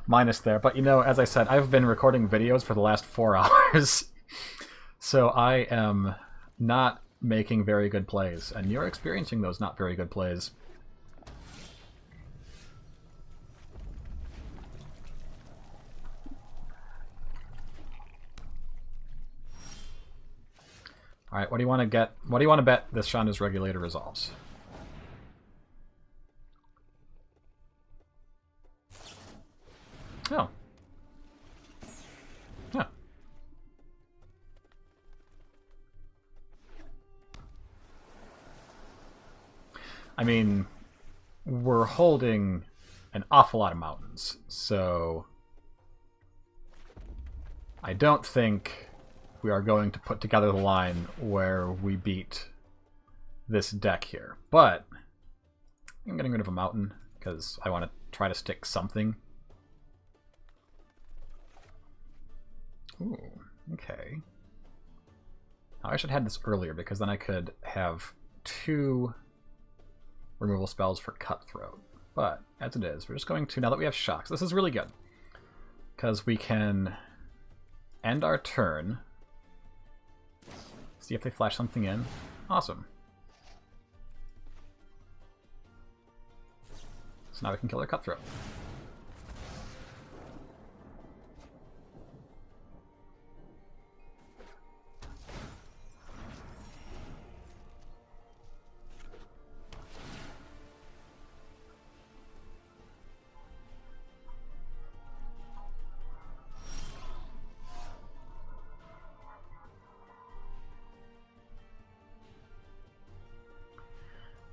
minus there. But, you know, as I said, I've been recording videos for the last 4 hours. So I am not making very good plays. And you're experiencing those not very good plays. Alright, what do you want to get? What do you want to bet this Chandra's Regulator resolves? Oh. Yeah. I mean, we're holding an awful lot of mountains, so I don't think we are going to put together the line where we beat this deck here. But I'm getting rid of a mountain because I want to try to stick something. Ooh, okay. Now, I should have had this earlier because then I could have 2 removal spells for Cutthroat. But as it is, we're just going to, now that we have shocks, this is really good because we can end our turn. See if they flash something in. Awesome. So now we can kill their Cutthroat.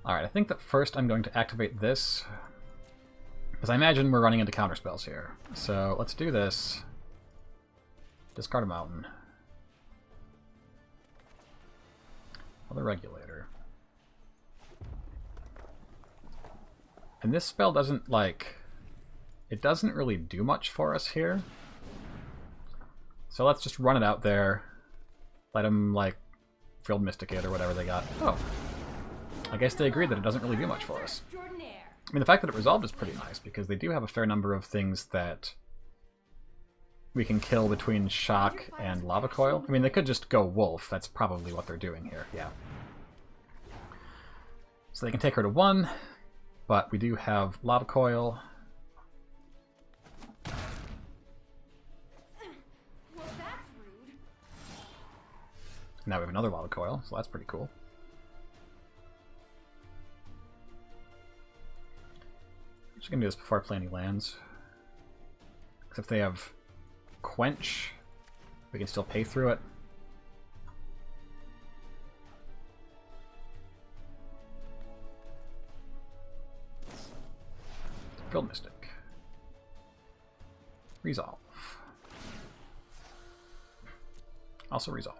Alright, I think that first I'm going to activate this, because I imagine we're running into counterspells here. So let's do this. Discard a mountain. Another regulator. And this spell doesn't, like... It doesn't really do much for us here. So let's just run it out there. Let them, like, Field Mysticate or whatever they got. Oh. I guess they agreed that it doesn't really do much for us. I mean, the fact that it resolved is pretty nice, because they do have a fair number of things that we can kill between Shock and Lava Coil. I mean, they could just go Wolf. That's probably what they're doing here, yeah. So they can take her to 1, but we do have Lava Coil. Well, that's rude. Now we have another Lava Coil, so that's pretty cool. I'm just going to do this before I play any lands. Because if they have Quench, we can still pay through it. Field Mystic. Resolve. Also resolve.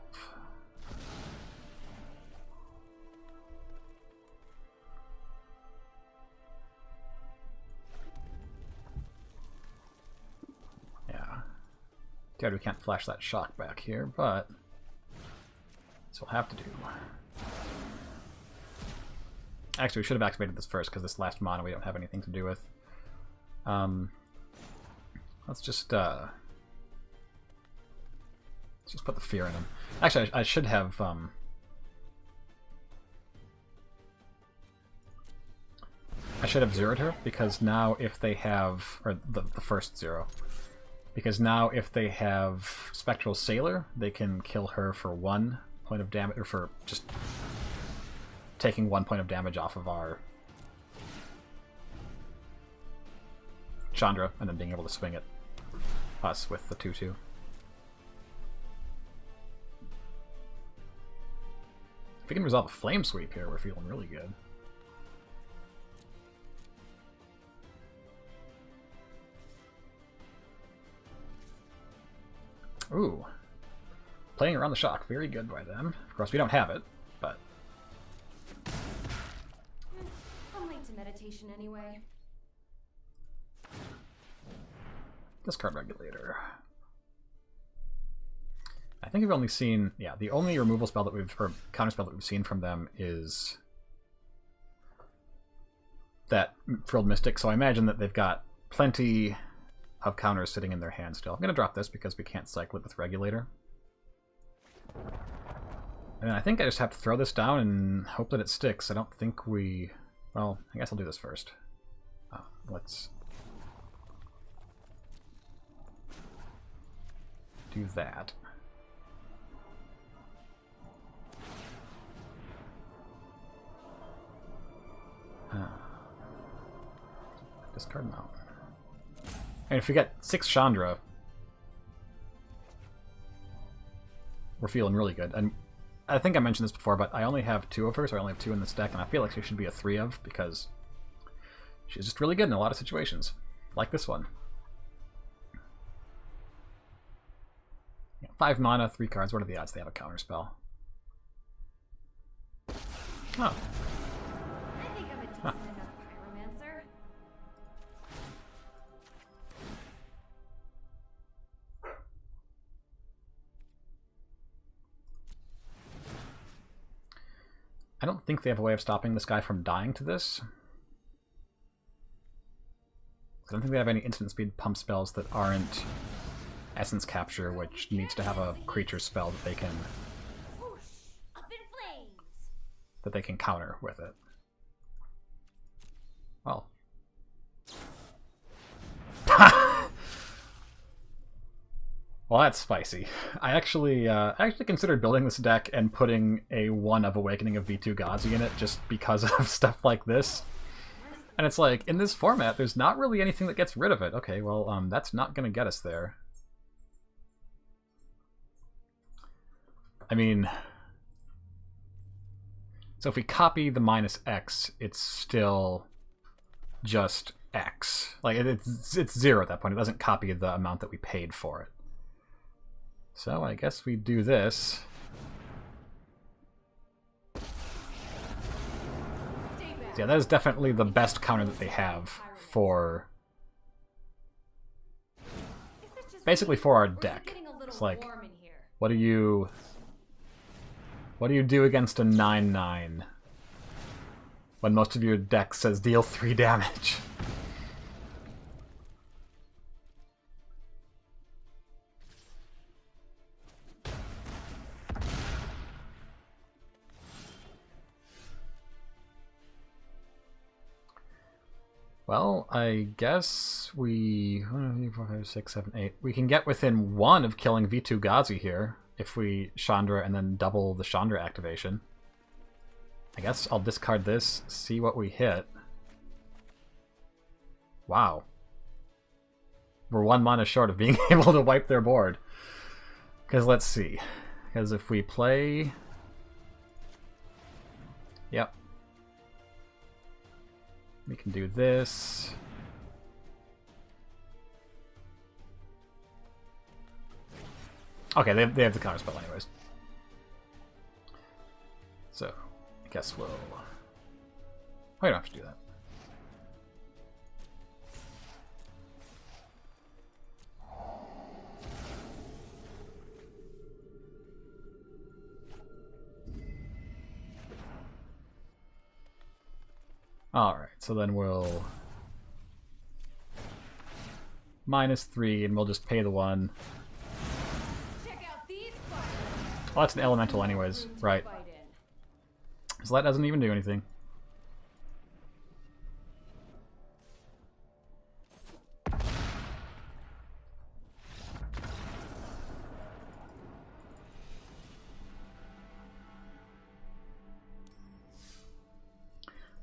God, we can't flash that Shock back here, but this will have to do. Actually, we should have activated this first, because this last mana we don't have anything to do with. Let's just put the fear in him. Actually, I should have zeroed her, because now if they have, or the first zero. Because now if they have Spectral Sailor, they can kill her for 1 point of damage, or for just taking 1 point of damage off of our Chandra, and then being able to swing at us with the 2/2. If we can resolve a Flame Sweep here, we're feeling really good. Ooh. Playing around the Shock. Very good by them. Of course, we don't have it, but... I'm late to meditation anyway. Discard Regulator. I think we've only seen... Yeah, the only removal spell that we've... or counter spell that we've seen from them is... that Frilled Mystic, so I imagine that they've got plenty of counters sitting in their hand still. I'm going to drop this because we can't cycle it with Regulator. And I think I just have to throw this down and hope that it sticks. I don't think we... Well, I guess I'll do this first. Let's do that. Discard Mountain. And if we get 6 Chandra, we're feeling really good. And I think I mentioned this before, but I only have 2 of her, so I only have 2 in this deck, and I feel like she should be a 3 of, because she's just really good in a lot of situations, like this one. Yeah, 5 mana, 3 cards. What are the odds they have a counter spell? Oh. I think I'm a decent enough pyromancer. I don't think they have a way of stopping this guy from dying to this. I don't think they have any instant speed pump spells that aren't Essence Capture, which needs to have a creature spell that they can Up in flames. counter with it. Well, Well, that's spicy. I actually considered building this deck and putting a 1 of Awakening of Vitu-Ghazi in it just because of stuff like this. And it's like, in this format, there's not really anything that gets rid of it. Okay, well, that's not going to get us there. I mean... So if we copy the -X, it's still just X. Like, it's 0 at that point. It doesn't copy the amount that we paid for it. So I guess we do this. Yeah, that is definitely the best counter that they have for... basically for our deck. It's like, what do you do against a 9/9 when most of your deck says deal 3 damage? Well, I guess we... 1, 2, 3, 4, 5, 6, 7, 8. We can get within 1 of killing Vitu-Ghazi here if we Chandra and then double the Chandra activation. I guess I'll discard this, see what we hit. Wow. We're 1 mana short of being able to wipe their board. Because let's see. Because if we play... Yep. We can do this. Okay, they have the counter spell anyways. So, I guess we'll... Oh, you don't have to do that. Alright, so then we'll... -3, and we'll just pay the 1. Well, that's an elemental anyways, right. So that doesn't even do anything.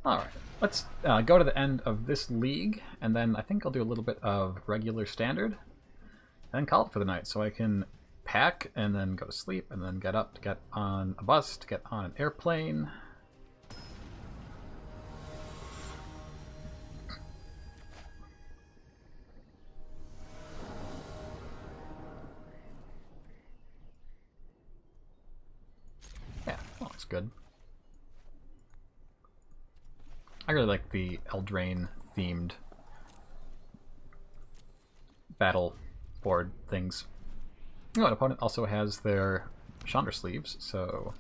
Alright, let's go to the end of this league, and then I think I'll do a little bit of regular standard, and then call it for the night, so I can pack, and then go to sleep, and then get up to get on a bus, to get on an airplane. Yeah, that looks good. I really like the Eldraine themed battle board things. You know, an opponent also has their Chandra sleeves, so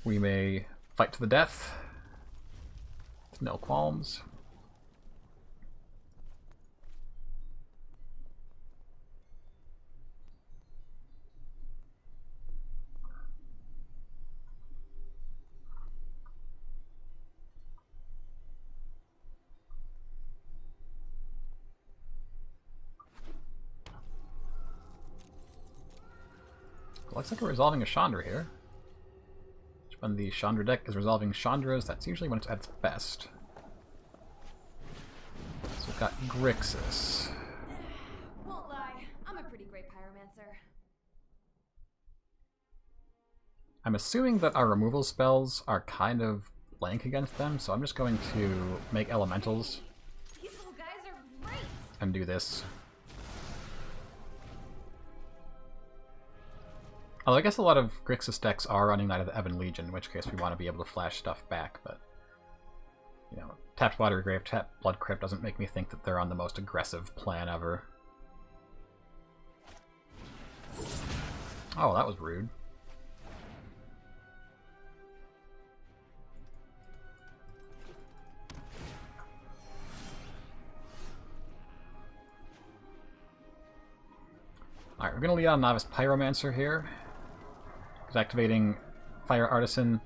we may fight to the death. No qualms. Looks like we're resolving a Chandra here. When the Chandra deck is resolving Chandras, that's usually when it's at its best. So we've got Grixis. Won't lie, I'm a pretty great pyromancer. I'm assuming that our removal spells are kind of blank against them, so I'm just going to make elementals These little guys are great. and do this. Although I guess a lot of Grixis decks are running Knight of the Ebon Legion, in which case we want to be able to flash stuff back, but... You know, tapped Watery Grave, tapped Blood Crypt doesn't make me think that they're on the most aggressive plan ever. Oh, that was rude. Alright, we're going to lead on Novice Pyromancer here. Activating Fire Artisan.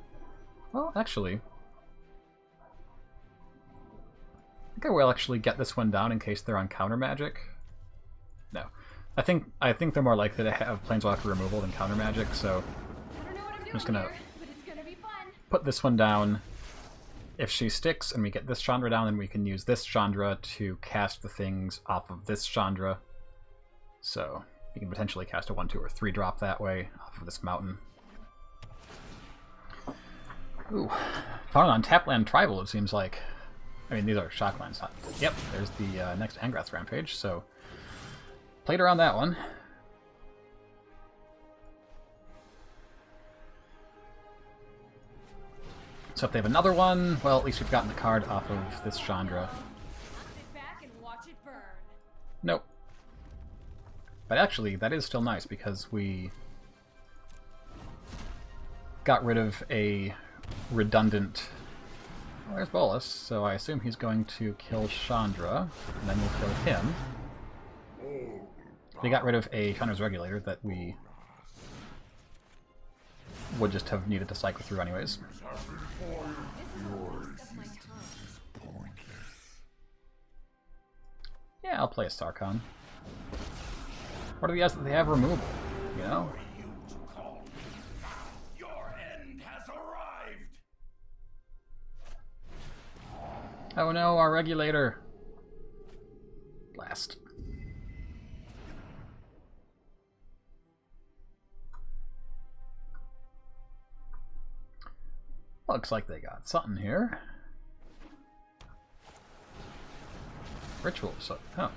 Well, actually, I think I will actually get this one down in case they're on counter magic. No. I think they're more likely to have Planeswalker removal than counter magic, so I don't know what I'm doing just gonna here, but it's gonna be fun. put this one down. If she sticks and we get this Chandra down, then we can use this Chandra to cast the things off of this Chandra. So you can potentially cast a 1, 2, or 3 drop that way off of this mountain. Ooh. Found on Tapland Tribal, it seems like. I mean, these are shocklands. Yep, there's the next Angrath Rampage, so played around that one. So if they have another one, well, at least we've gotten the card off of this Chandra. Sit back and watch it burn. Nope. But actually, that is still nice because we got rid of a redundant... Well, there's Bolas, so I assume he's going to kill Chandra, and then we'll kill him. We got rid of a Chandra's Regulator that we would just have needed to cycle through anyways. Yeah, I'll play a Sarkhan. What are the odds that they have removal? You know? Your end has arrived. Oh no, our regulator! Blast. Looks like they got something here. Ritual, so, huh.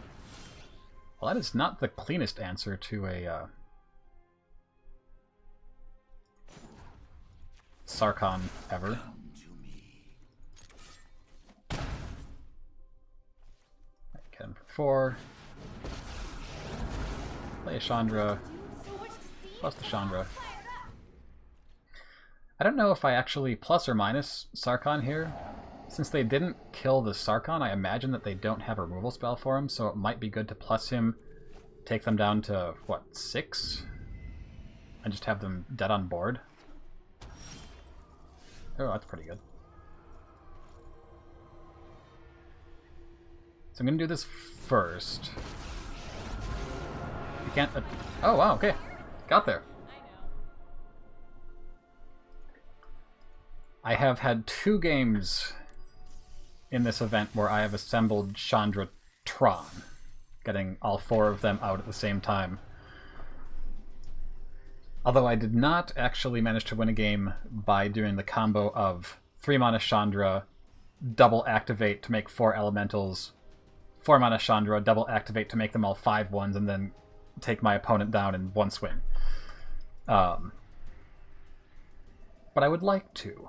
Well, that is not the cleanest answer to a Sarkhan ever. Get him for 4. Play a Chandra. Plus the Chandra. I don't know if I actually plus or minus Sarkhan here. Since they didn't kill the Sarkhan, I imagine that they don't have a removal spell for him, so it might be good to plus him, take them down to, what, 6? And just have them dead on board. Oh, that's pretty good. So I'm going to do this first. You can't... oh, wow, okay. Got there. I have had 2 games in this event where I have assembled Chandra Tron, getting all 4 of them out at the same time. Although I did not actually manage to win a game by doing the combo of 3 mana Chandra, double activate to make 4 elementals, 4 mana Chandra, double activate to make them all 5/1s, and then take my opponent down in one swing. But I would like to.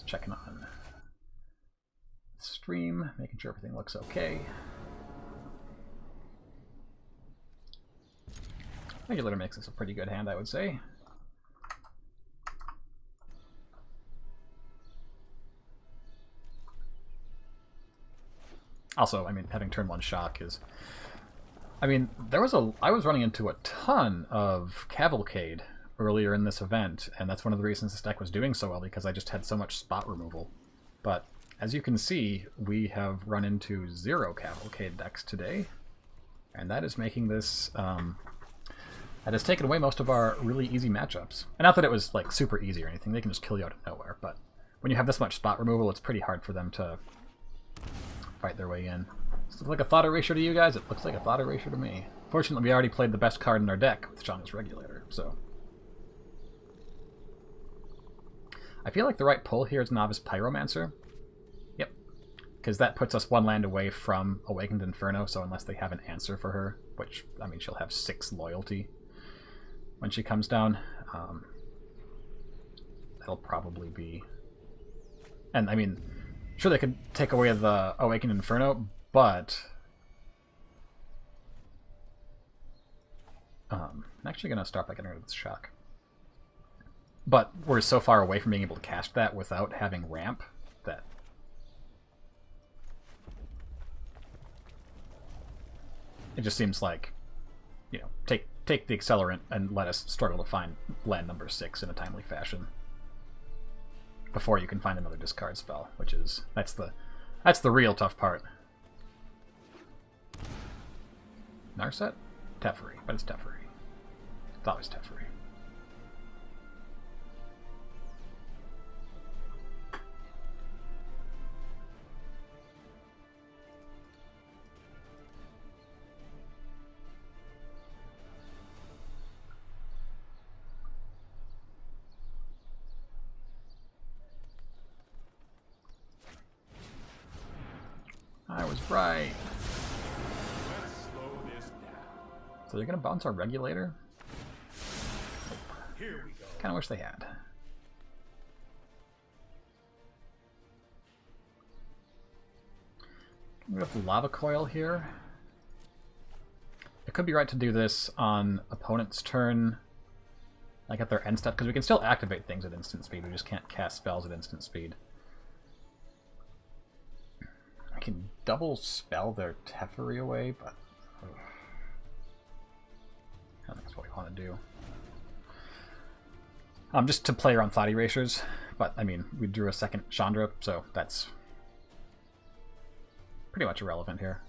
Checking on stream, making sure everything looks okay. Regulator makes this a pretty good hand, I would say. Also, I mean, having turn 1 shock is... I mean, I was running into a ton of Cavalcade earlier in this event, and that's one of the reasons this deck was doing so well, because I just had so much spot removal. But as you can see, we have run into 0 Cavalcade decks today, and that is making this that has taken away most of our really easy matchups. And not that it was like super easy or anything, they can just kill you out of nowhere, but when you have this much spot removal, it's pretty hard for them to fight their way in. Does it look like a Thought Erasure to you guys? It looks like a Thought Erasure to me. Fortunately, we already played the best card in our deck with Chandra's Regulator, so... I feel like the right pull here is Novice Pyromancer. Yep. Because that puts us 1 land away from Awakened Inferno, so unless they have an answer for her, which, I mean, she'll have 6 loyalty when she comes down, that'll probably be... And, I mean, sure, they could take away the Awakened Inferno, but... I'm actually going to start by getting rid of this shock. But we're so far away from being able to cast that without having ramp that... It just seems like, you know, take the Accelerant and let us struggle to find land number 6 in a timely fashion. before you can find another discard spell, which is that's the real tough part. Narset? Teferi, but it's Teferi. It's always Teferi. I was right. Let's slow this down. So they're gonna bounce our regulator? Here we go. Kinda wish they had. We have the lava coil here. It could be right to do this on opponent's turn, like at their end step, because we can still activate things at instant speed, we just can't cast spells at instant speed. I can double spell their Teferi away, but I don't think that's what we want to do. Just to play around thought erasures, but I mean, we drew a second Chandra, so that's pretty much irrelevant here.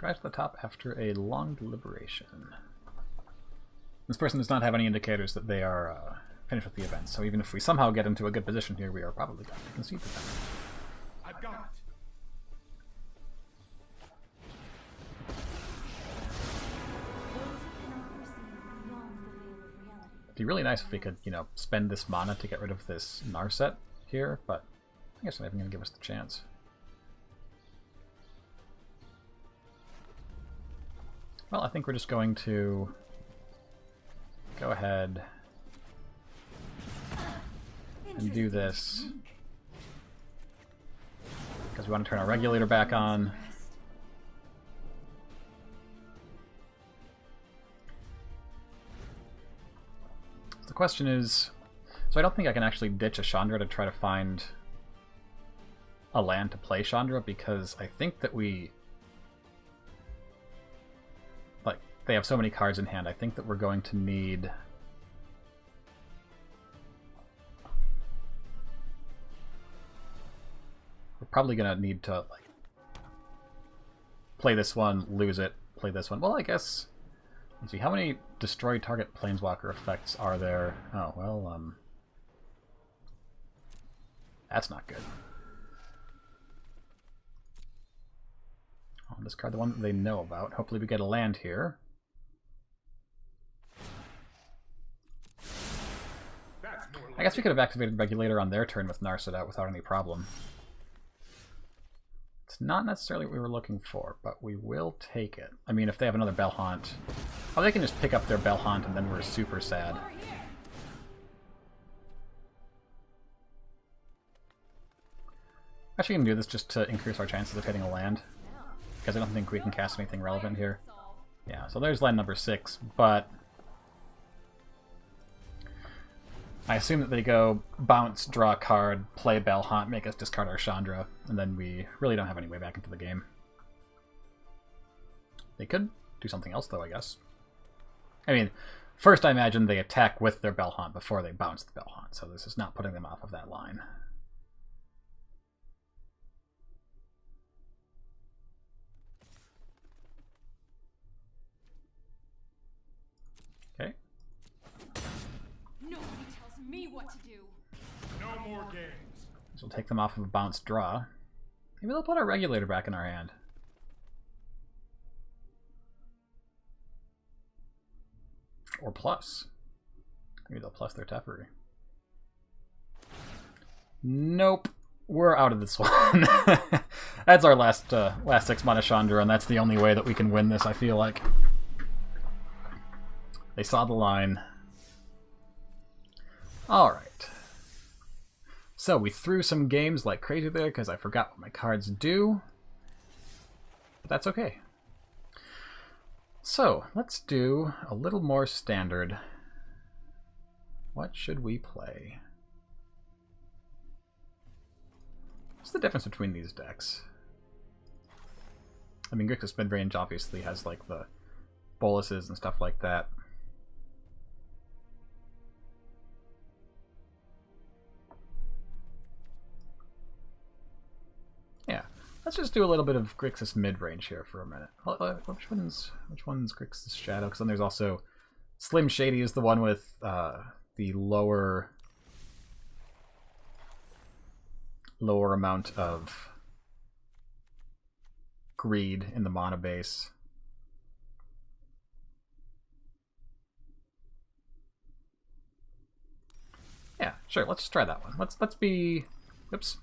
Rise to the top after a long deliberation. This person does not have any indicators that they are finished with the event, so even if we somehow get into a good position here, we are probably going to concede to them. I've got it. It'd be really nice if we could, you know, spend this mana to get rid of this Narset here, but I guess they're not even going to give us the chance. Well, I think we're just going to go ahead and do this because we want to turn our regulator back on. The question is, so I don't think I can actually ditch a Chandra to try to find a land to play Chandra, because I think that they have so many cards in hand. I think that we're going to need we're probably going to need to like play this one, lose it, play this one. Well, I guess let's see, how many destroy target planeswalker effects are there? Oh, well, that's not good. I'll discard the one that they know about. Hopefully we get a land here. I guess we could have activated Regulator on their turn with Narset out without any problem. It's not necessarily what we were looking for, but we will take it. I mean, if they have another Bellhaunt... Oh, they can just pick up their Bellhaunt and then we're super sad. Actually, we can do this just to increase our chances of hitting a land, because I don't think we can cast anything relevant here. Yeah, so there's land number 6, but I assume that they go bounce, draw a card, play Bellhaunt, make us discard our Chandra, and then we really don't have any way back into the game. They could do something else, though, I guess. I mean, first I imagine they attack with their Bellhaunt before they bounce the Bellhaunt, so this is not putting them off of that line. Okay. Nobody tells me what to do. No more games. So we'll take them off of a bounce draw. Maybe they'll put our Regulator back in our hand. Or plus. Maybe they'll plus their Teferi. Nope. We're out of this one. That's our last 6 mana Chandra, and that's the only way that we can win this, I feel like. They saw the line. Alright. So we threw some games like crazy there because I forgot what my cards do. But that's okay. So, let's do a little more standard. What should we play? What's the difference between these decks? I mean, Grixis Midrange obviously has like the boluses and stuff like that. Yeah, let's just do a little bit of Grixis Midrange here for a minute. Which one's Grixis Shadow? Because then there's also Slim Shady is the one with the lower amount of greed in the mana base. Yeah, sure, let's try that one. Let's be let's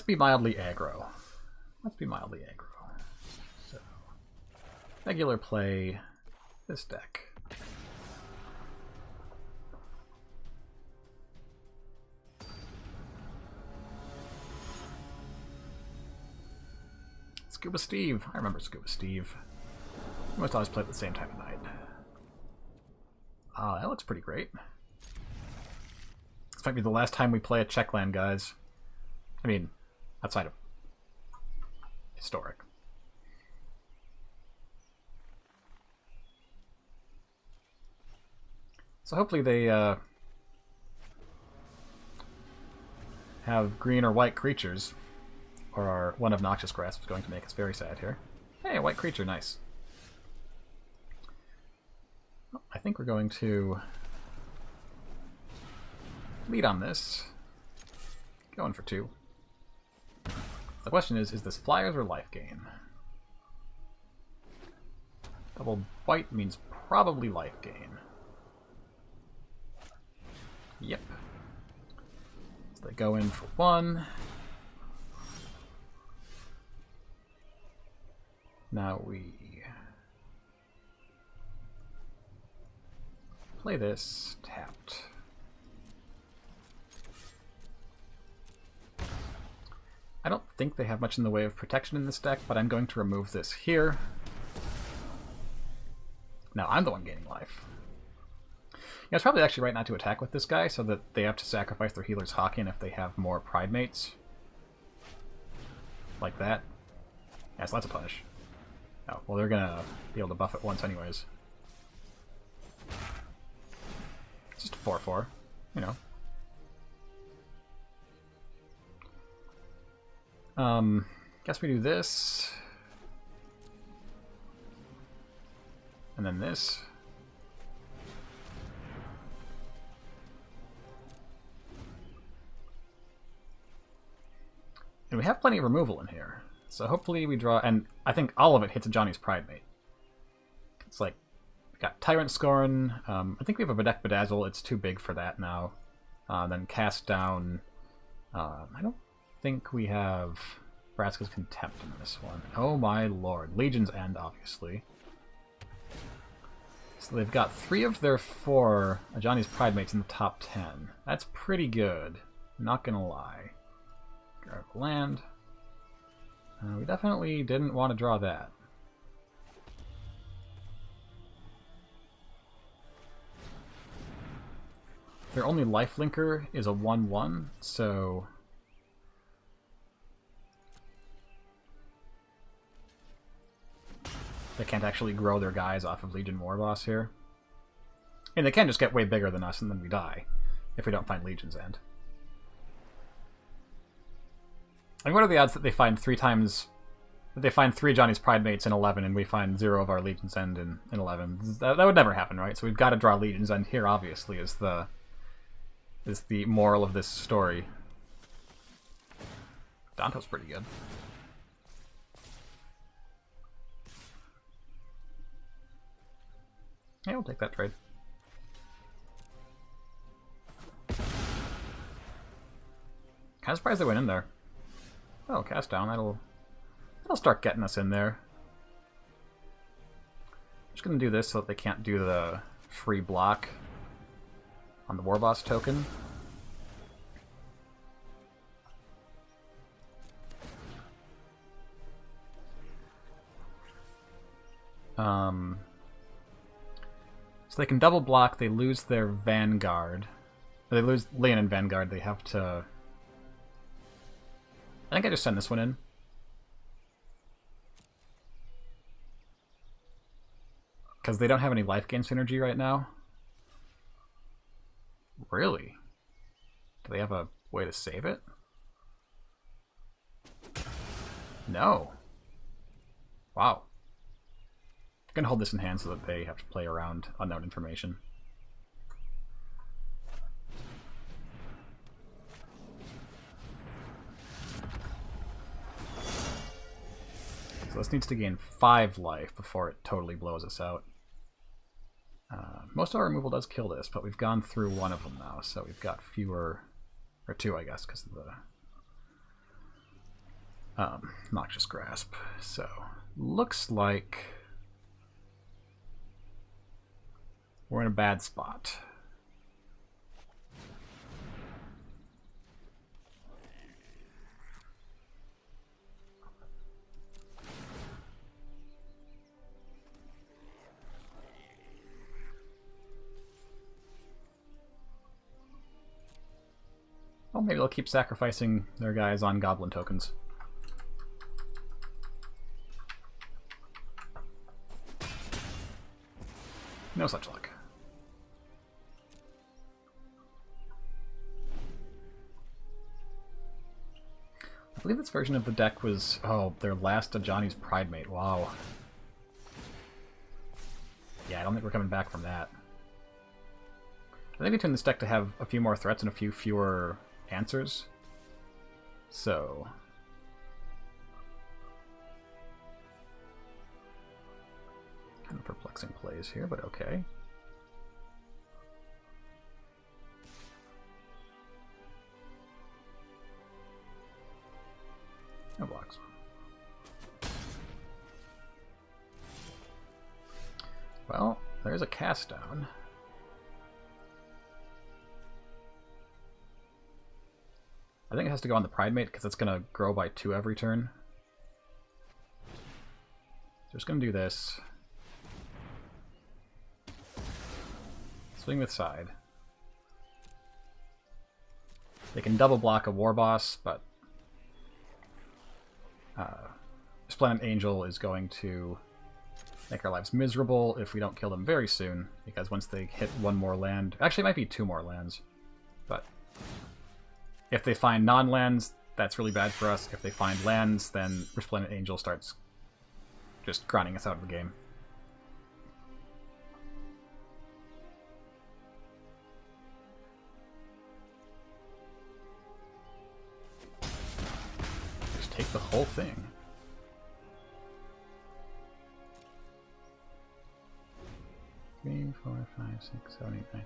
be mildly aggro. Let's be mildly aggro. So regular play this deck. Scuba Steve. I remember Scuba Steve. We must always play at the same time of night. That looks pretty great. This might be the last time we play a Checkland, guys. I mean, outside of Historic. So hopefully they have green or white creatures. Or our one of Noxious Grasp is going to make us very sad here. Hey, a white creature, nice. I think we're going to lead on this. Going for 2. The question is this flyers or life gain? Double white means probably life gain. Yep. So they go in for 1. Now we play this tapped. I don't think they have much in the way of protection in this deck, but I'm going to remove this here. Now I'm the one gaining life. Yeah, it's probably actually right not to attack with this guy, so that they have to sacrifice their healer's Hawking if they have more Pride Mates. Like that. Yeah, so that's a punish. Oh, well, they're gonna be able to buff it once anyways. It's just a 4/4, you know. Guess we do this. And then this. And we have plenty of removal in here. So hopefully we draw, and I think all of it hits a Johnny's Pride Mate. It's like, we got Tyrant Scorn, I think we have a Bedeck Bedazzle, it's too big for that now. Then Cast Down, I don't think we have Vraska's Contempt in this one. Oh my lord, Legion's End, obviously. So they've got 3 of their 4 Ajani's Pride Mates in the top 10. That's pretty good, not gonna lie. Grab land. We definitely didn't want to draw that. Their only lifelinker is a 1/1, so they can't actually grow their guys off of Legion Warboss here. And they can just get way bigger than us and then we die if we don't find Legion's End. I mean, what are the odds that they find 3 times... that they find 3 Johnny's Pride Mates in 11 and we find 0 of our Legion's End in 11? That would never happen, right? So we've got to draw Legion's End here, obviously, is the moral of this story. Danto's pretty good. Yeah, we'll take that trade. Kind of surprised they went in there. Oh, Cast Down, that'll start getting us in there. I'm just gonna do this so that they can't do the free block on the Warboss token. So they can double block, they lose their Vanguard. They lose Leon and Vanguard, they have to... I think I just send this one in. Because they don't have any life gain synergy right now. Really? Do they have a way to save it? No. Wow. I'm gonna hold this in hand so that they have to play around unknown information. So this needs to gain 5 life before it totally blows us out. Most of our removal does kill this, but we've gone through one of them now, so we've got fewer, or 2 I guess, because of the Noxious Grasp. So, looks like we're in a bad spot. Well, maybe they'll keep sacrificing their guys on goblin tokens. No such luck. I believe this version of the deck was, oh, their last Ajani's Pridemate. Wow. Yeah, I don't think we're coming back from that. I think we tune this deck to have a few more threats and a few fewer answers. So... kind of perplexing plays here, but okay. No blocks. Well, there's a cast down. I think it has to go on the Pridemate because it's going to grow by 2 every turn. So just going to do this. Swing with side. They can double block a War Boss, but Resplendent Angel is going to make our lives miserable if we don't kill them very soon, because once they hit 1 more land... actually, it might be 2 more lands, but if they find non-lands, that's really bad for us. If they find lands, then Resplendent Angel starts just grinding us out of the game. Just take the whole thing. Three, 4, 5, 6, 7, 8, 9.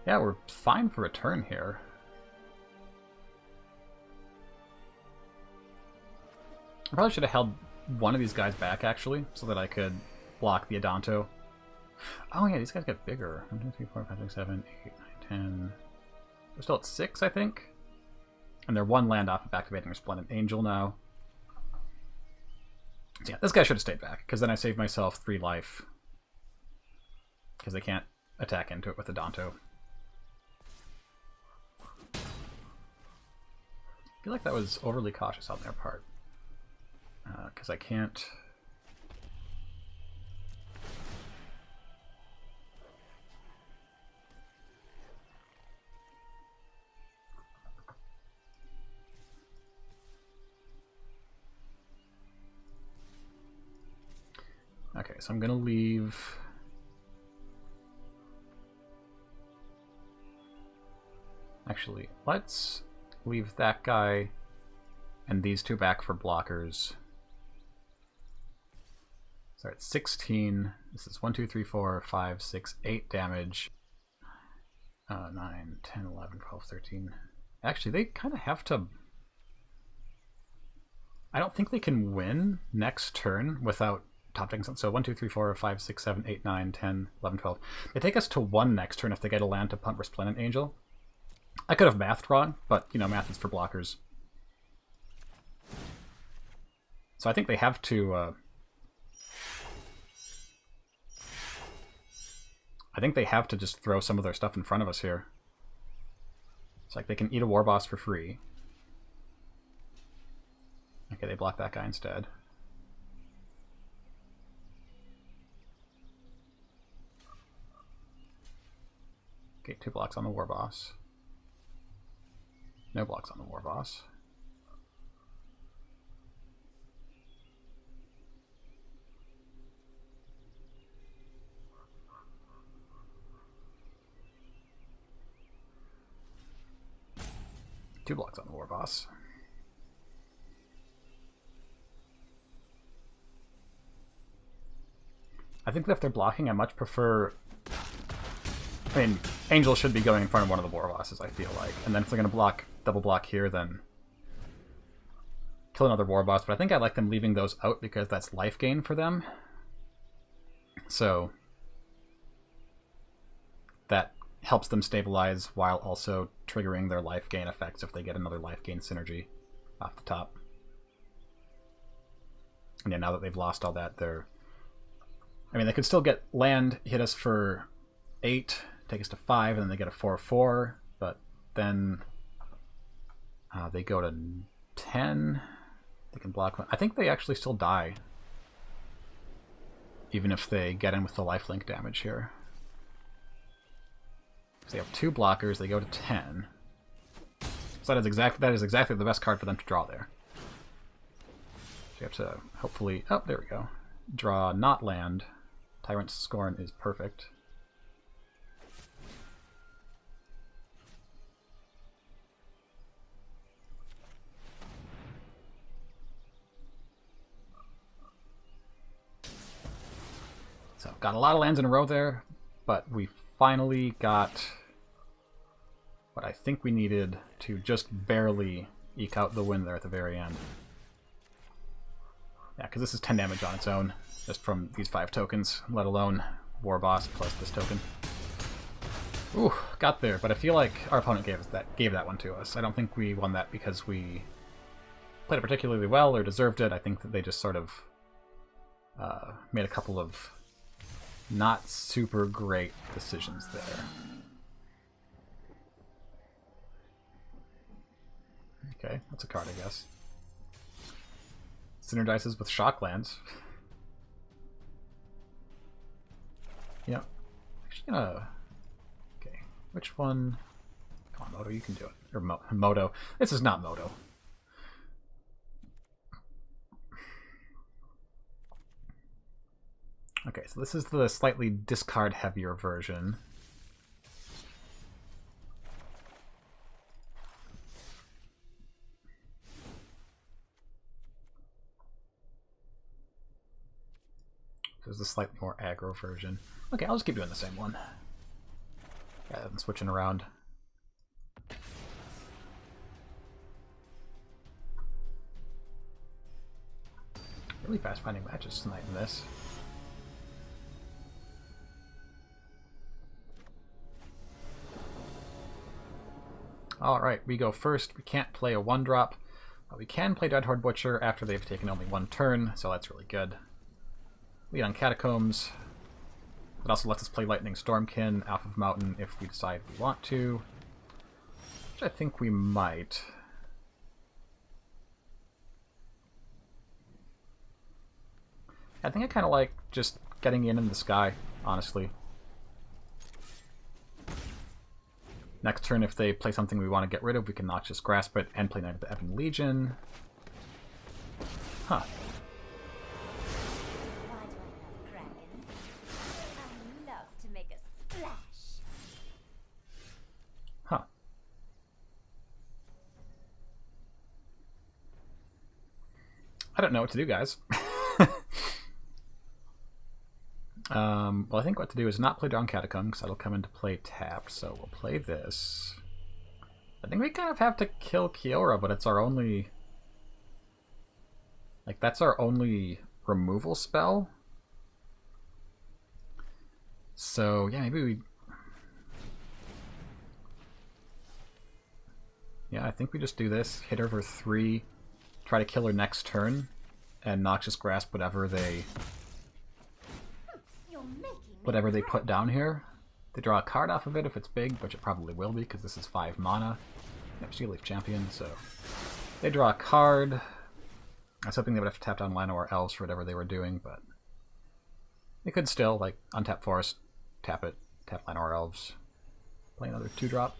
Yeah, we're fine for a turn here. I probably should have held one of these guys back, actually, so that I could block the Adanto. Oh yeah, these guys get bigger. 1, 2, 3, 4, 5, 6, 7, 8, 9, 10. We're still at 6, I think. And they're 1 land off of activating Resplendent Angel now. So yeah, this guy should have stayed back, because then I saved myself 3 life. Because they can't attack into it with Adanto. I feel like that was overly cautious on their part. Because I can't... Okay, so I'm going to leave... Actually, let's leave that guy and these 2 back for blockers. So it's 16. This is 1, 2, 3, 4, 5, 6, 8 damage. 9, 10, 11, 12, 13. Actually, they kind of have to... I don't think they can win next turn without top decking something. So 1, 2, 3, 4, 5, 6, 7, 8, 9, 10, 11, 12. They take us to 1 next turn if they get a land to pump Resplendent Angel. I could have mathed wrong, but, you know, math is for blockers. So I think they have to I think they have to just throw some of their stuff in front of us here. It's like they can eat a war boss for free. Okay, they block that guy instead. Okay, 2 blocks on the war boss. No blocks on the war boss. Two blocks on the war boss. I think that if they're blocking, I much prefer... I mean, Angel should be going in front of one of the war bosses, I feel like. And then if they're going to block, double block here, then kill another war boss. But I think I like them leaving those out because that's life gain for them. So that helps them stabilize while also triggering their life gain effects if they get another life gain synergy off the top. And yeah, now that they've lost all that, they're... I mean, they could still get land, hit us for 8, take us to 5, and then they get a 4/4, but then they go to 10. They can block one. I think they actually still die, even if they get in with the lifelink damage here. So they have 2 blockers, they go to 10. So that is exactly the best card for them to draw there. So you have to hopefully... Oh, there we go. Draw not land. Tyrant's Scorn is perfect. So, got a lot of lands in a row there, but we finally got what I think we needed to just barely eke out the win there at the very end. Yeah, because this is 10 damage on its own, just from these 5 tokens, let alone War Boss plus this token. Ooh, got there, but I feel like our opponent gave that one to us. I don't think we won that because we played it particularly well or deserved it. I think that they just sort of made a couple of not super great decisions there. Okay, that's a card, I guess. Synergizes with Shocklands. Yeah. Actually gonna... Okay, which one... Come on, Moto, you can do it. Or Moto. This is not Moto. Okay, so this is the slightly discard heavier version. This is the slightly more aggro version. Okay, I'll just keep doing the same one. Rather than switching around. Really fast finding matches tonight in this. Alright, we go first. We can't play a 1-drop. But we can play Dreadhorde Butcher after they've taken only 1 turn, so that's really good. Lead on Catacombs. It also lets us play Lightning Stormkin, Alpha of Mountain if we decide we want to. Which I think we might. I think I kind of like just getting in the sky, honestly. Next turn, if they play something we want to get rid of, we can Noxious Grasp it and play Knight of the Ebon Legion. Huh. Huh. I don't know what to do, guys. Well, I think what to do is not play Drawn Catacomb, because that'll come into play tapped, so we'll play this. I think we kind of have to kill Kiora, but it's our only... Like, that's our only removal spell. So, yeah, maybe we... Yeah, I think we just do this, hit her for 3, try to kill her next turn, and Noxious Grasp whatever they put down here. They draw a card off of it if it's big, which it probably will be, because this is 5 mana. Yep, Steel Leaf Champion, so... They draw a card. I was hoping they would have to tap down Llanowar Elves for whatever they were doing, but... They could still, like, untap Forest, tap it, tap Llanowar Elves, play another 2-drop.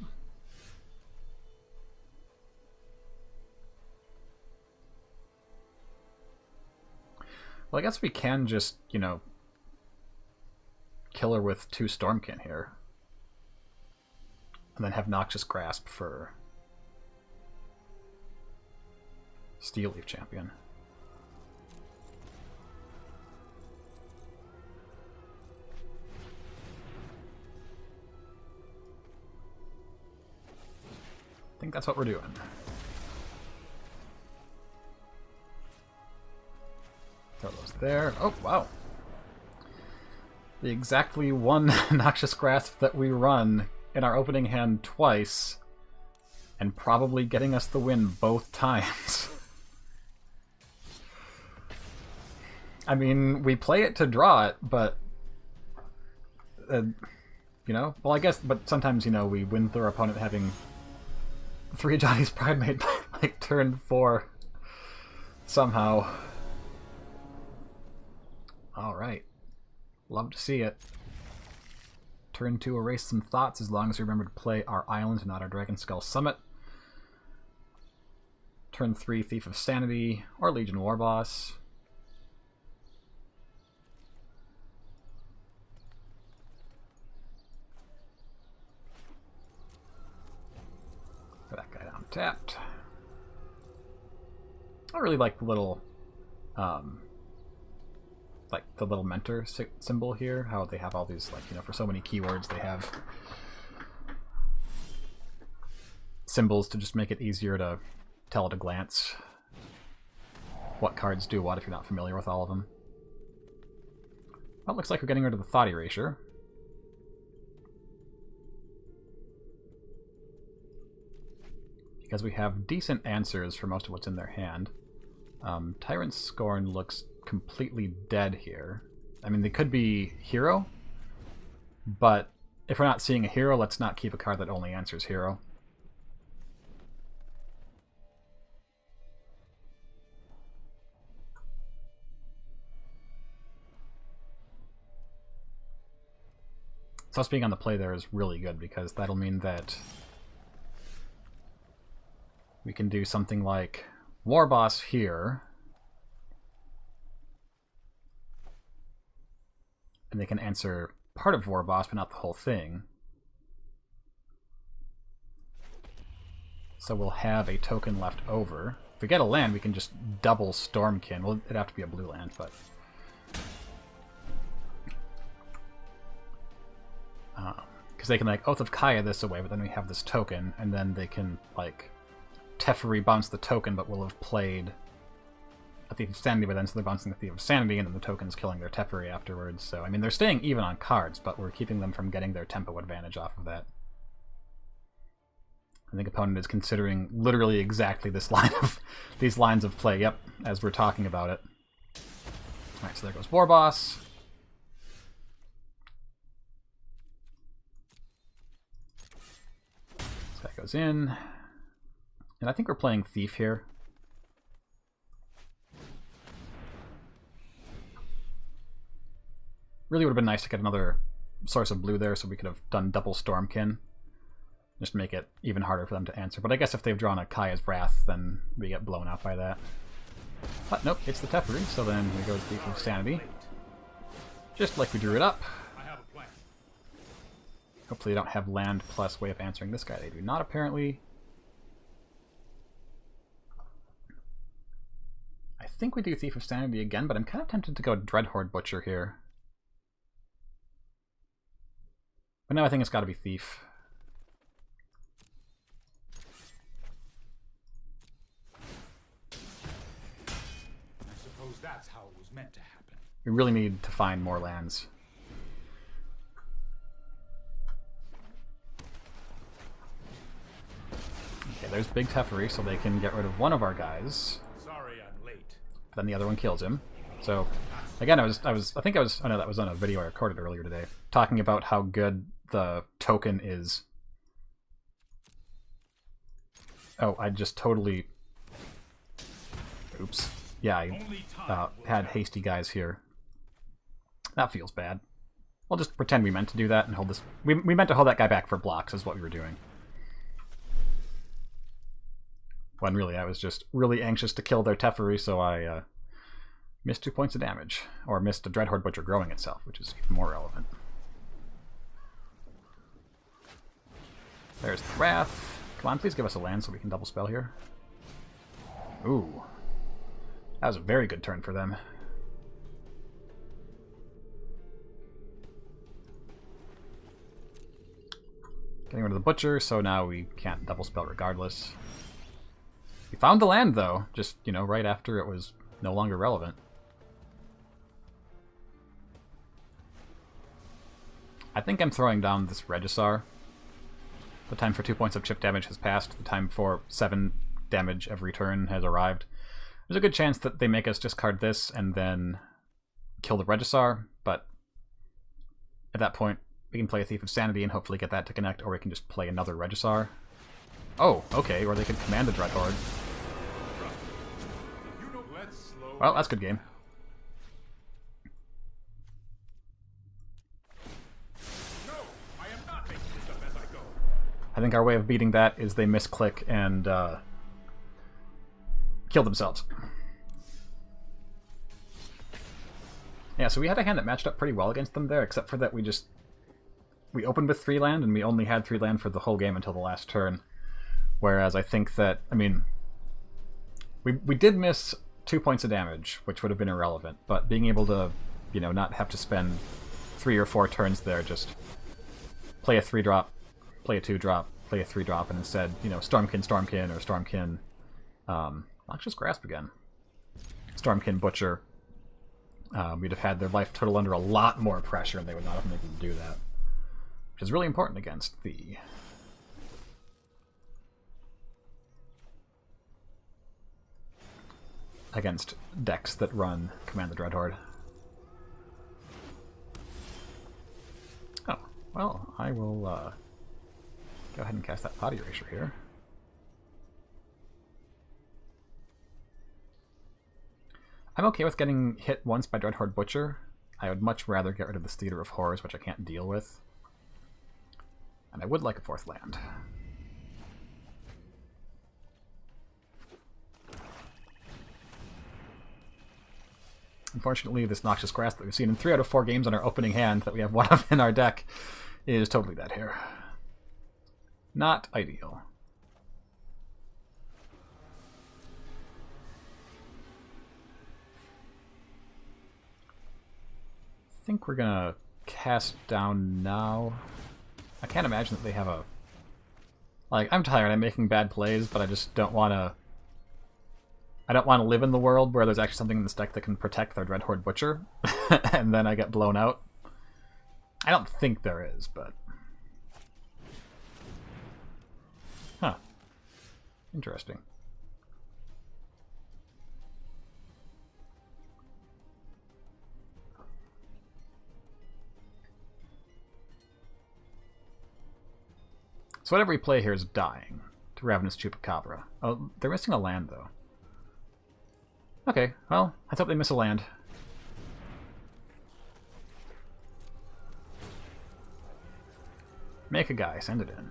Well, I guess we can just, you know, kill her with 2 Stormkin here. And then have Noxious Grasp for Steel Leaf Champion. I think that's what we're doing. Throw those there. Oh, wow. The exactly 1 Noxious Grasp that we run in our opening hand twice, and probably getting us the win both times. I mean, we play it to draw it, but... you know? Well, I guess, but sometimes, you know, we win through our opponent having 3 Johnny's Pridemate by, like, turn 4. Somehow. Alright. Love to see it. Turn 2, erase some thoughts as long as we remember to play our island and not our Dragonskull Summit. Turn 3, Thief of Sanity, or Legion Warboss. Put that guy down tapped. I really like the little, like the little mentor symbol here. How they have all these, like, you know, for so many keywords they have symbols to just make it easier to tell at a glance what cards do what if you're not familiar with all of them. Well, it looks like we're getting rid of the Thought Erasure. Because we have decent answers for most of what's in their hand. Tyrant's Scorn looks completely dead here. I mean, they could be hero, but if we're not seeing a hero, let's not keep a card that only answers hero. So us being on the play there is really good, because that'll mean that we can do something like Warboss here, and they can answer part of Warboss, but not the whole thing. So we'll have a token left over. If we get a land, we can just double Stormkin. Well, it'd have to be a blue land, but... because they can, like, Oath of Kaya this away, but then we have this token, and then they can, like, Teferi bounce the token, but will have played a Thief of Sanity by then, so they're bouncing the Thief of Sanity, and then the token's killing their Teferi afterwards. So, I mean, they're staying even on cards, but we're keeping them from getting their tempo advantage off of that. I think opponent is considering literally exactly this line of these lines of play, yep, as we're talking about it. Alright, so there goes Warboss. This guy goes in. And I think we're playing Thief here. Really would have been nice to get another source of blue there so we could have done double Stormkin. Just to make it even harder for them to answer. But I guess if they've drawn a Kaya's Wrath, then we get blown out by that. But nope, it's the Teferi, so then we go to Thief of Sanity. Just like we drew it up. I have a plan. Hopefully they don't have land plus way of answering this guy. They do not, apparently. I think we do Thief of Sanity again, but I'm kind of tempted to go Dreadhorde Butcher here. But now I think it's got to be Thief. I suppose that's how it was meant to happen. We really need to find more lands. Okay, there's Big Teferi, so they can get rid of one of our guys. Sorry I'm late. Then the other one kills him. So again, I think I was, oh no, that was on a video I recorded earlier today, talking about how good the token is... Oh, I just totally... Oops. Yeah, I had hasty guys here. That feels bad. We'll just pretend we meant to do that and hold this... We meant to hold that guy back for blocks is what we were doing. When really I was just really anxious to kill their Teferi, so I missed 2 points of damage. Or missed a Dreadhorde Butcher growing itself, which is even more relevant. There's the Wrath. Come on, please give us a land so we can double spell here. Ooh. That was a very good turn for them. Getting rid of the Butcher, so now we can't double spell regardless. We found the land, though, just, you know, right after it was no longer relevant. I think I'm throwing down this Regisar. The time for 2 points of chip damage has passed. The time for 7 damage every turn has arrived. There's a good chance that they make us discard this and then kill the Regisar, but at that point, we can play a Thief of Sanity and hopefully get that to connect, or we can just play another Regisar. Oh, okay, or they could command the Dreadhorde. Well, that's a good game. I think our way of beating that is they misclick and kill themselves. Yeah, so we had a hand that matched up pretty well against them there, except for that we opened with 3 land, and we only had 3 land for the whole game until the last turn. Whereas I think that, I mean, we did miss 2 points of damage, which would have been irrelevant, but being able to, you know, not have to spend 3 or 4 turns there, just play a 3-drop, play a 2-drop, play a 3-drop, and instead, you know, Stormkin, or Stormkin, Noxious Grasp again. Stormkin, Butcher, we'd have had their life total under a lot more pressure, and they would not have been able to do that. Which is really important against the... against decks that run Command the Dreadhorde. Oh, well, I will go ahead and cast that Body Erasure here. I'm okay with getting hit once by Dreadhorde Butcher. I would much rather get rid of this Theater of Horrors, which I can't deal with. And I would like a 4th land. Unfortunately, this Noxious Grasp that we've seen in 3 out of 4 games on our opening hand that we have one of in our deck is totally dead here. Not ideal. I think we're gonna cast down now. I can't imagine that they have a... Like, I'm tired, I'm making bad plays, but I just don't want to... I don't want to live in the world where there's actually something in this deck that can protect their Dreadhorde Butcher, and then I get blown out. I don't think there is, but... Huh. Interesting. So whatever we play here is dying to Ravenous Chupacabra. Oh, they're missing a land, though. Okay, well, let's hope they miss a land. Make a guy, send it in.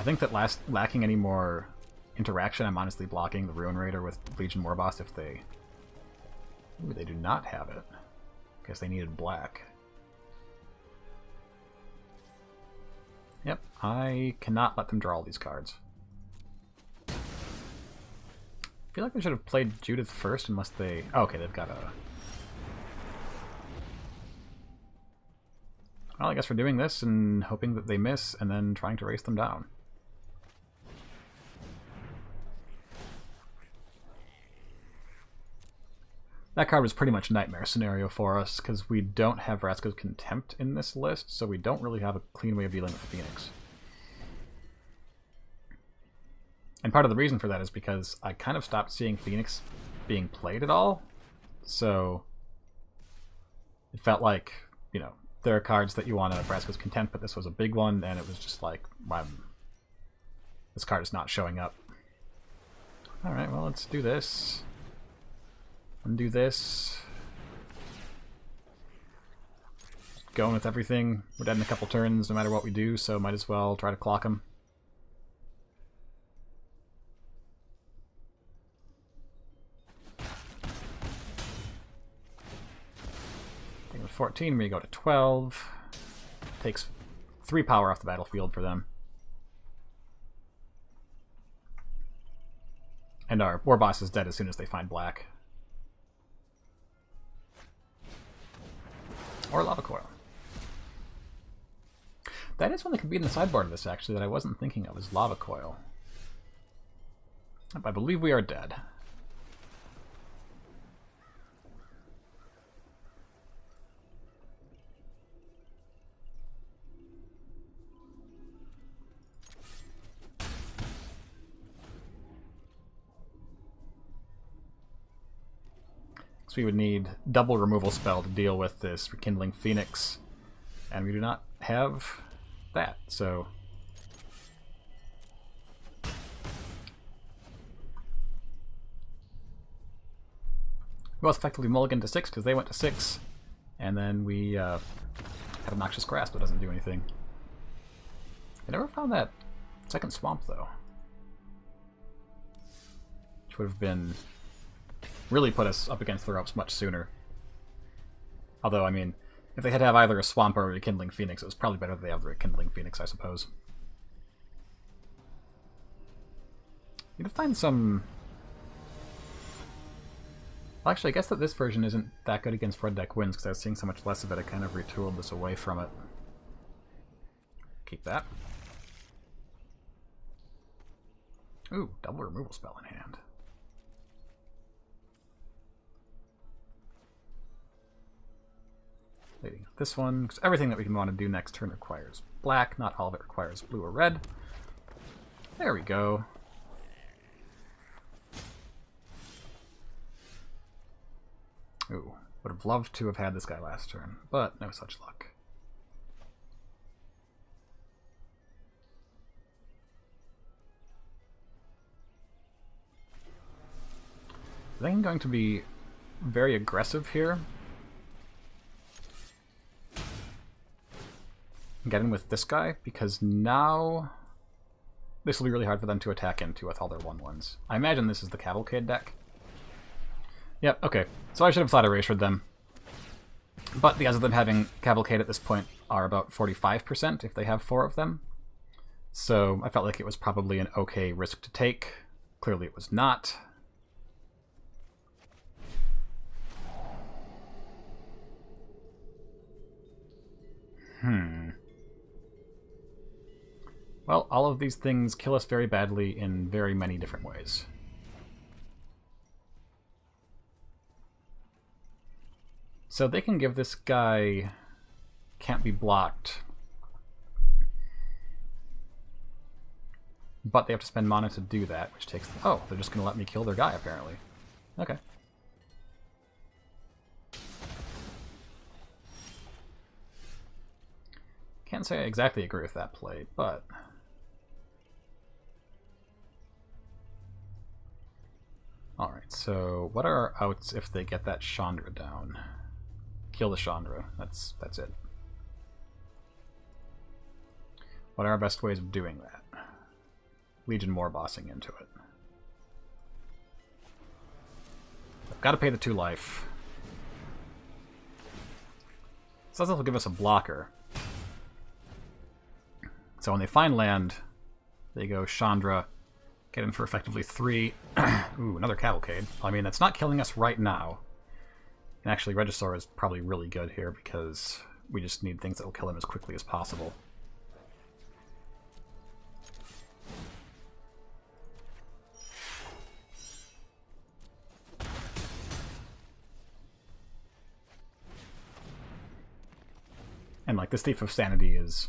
I think that lacking any more interaction, I'm honestly blocking the Ruin Raider with Legion Warboss if they... Ooh, they do not have it. Guess they needed black. Yep, I cannot let them draw all these cards. I feel like they should have played Judith first unless they... Oh, okay, they've got a... Well, I guess we're doing this and hoping that they miss and then trying to race them down. That card was pretty much nightmare scenario for us, because we don't have Vraska's Contempt in this list, so we don't really have a clean way of dealing with the Phoenix. And part of the reason for that is because I kind of stopped seeing Phoenix being played at all, so It felt like, you know, there are cards that you want to Vraska's Contempt, but this was a big one, and it was just like, this card is not showing up. Alright, well, let's do this. And do this. Going with everything. We're dead in a couple turns no matter what we do, so might as well try to clock him. Taking with 14, we go to 12. Takes 3 power off the battlefield for them. And our war boss is dead as soon as they find black. Or Lava Coil. That is one that could be in the sideboard of this, actually, that I wasn't thinking of, is Lava Coil. I believe we are dead. So we would need double removal spell to deal with this Rekindling Phoenix, and we do not have that, so we both effectively mulligan to 6 because they went to 6, and then we had Obnoxious Grasp that doesn't do anything. I never found that second swamp though, which would have been really put us up against the ropes much sooner. Although, I mean, if they had to have either a swamp or a Rekindling Phoenix, it was probably better that they have the Rekindling Phoenix, I suppose. Need to find some... Well, actually, I guess that this version isn't that good against Red Deck Wins, because I was seeing so much less of it, I kind of retooled this away from it. Keep that. Ooh, double removal spell in hand. This one, because everything that we can want to do next turn requires black, not all of it requires blue or red. There we go. Ooh, would have loved to have had this guy last turn, but no such luck. I think I'm going to be very aggressive here. Get in with this guy, because now this will be really hard for them to attack into with all their 1/1s. I imagine this is the Cavalcade deck. Yep, okay. So I should have thought erasured them. But the odds of them having Cavalcade at this point are about 45% if they have 4 of them. So I felt like it was probably an okay risk to take. Clearly it was not. Well, all of these things kill us very badly in very many different ways. So they can give this guy can't be blocked, but they have to spend mana to do that, which takes... Oh, they're just going to let me kill their guy, apparently. Okay. Can't say I exactly agree with that play, but... Alright, so what are our outs if they get that Chandra down? Kill the Chandra. That's it. What are our best ways of doing that? Legion more bossing into it. I've got to pay the 2 life. So this will give us a blocker. So when they find land, they go Chandra, get in for effectively 3. Ooh, another Cavalcade. I mean, that's not killing us right now. And actually, Regisaur is probably really good here because we just need things that will kill him as quickly as possible. And like, this Thief of Sanity is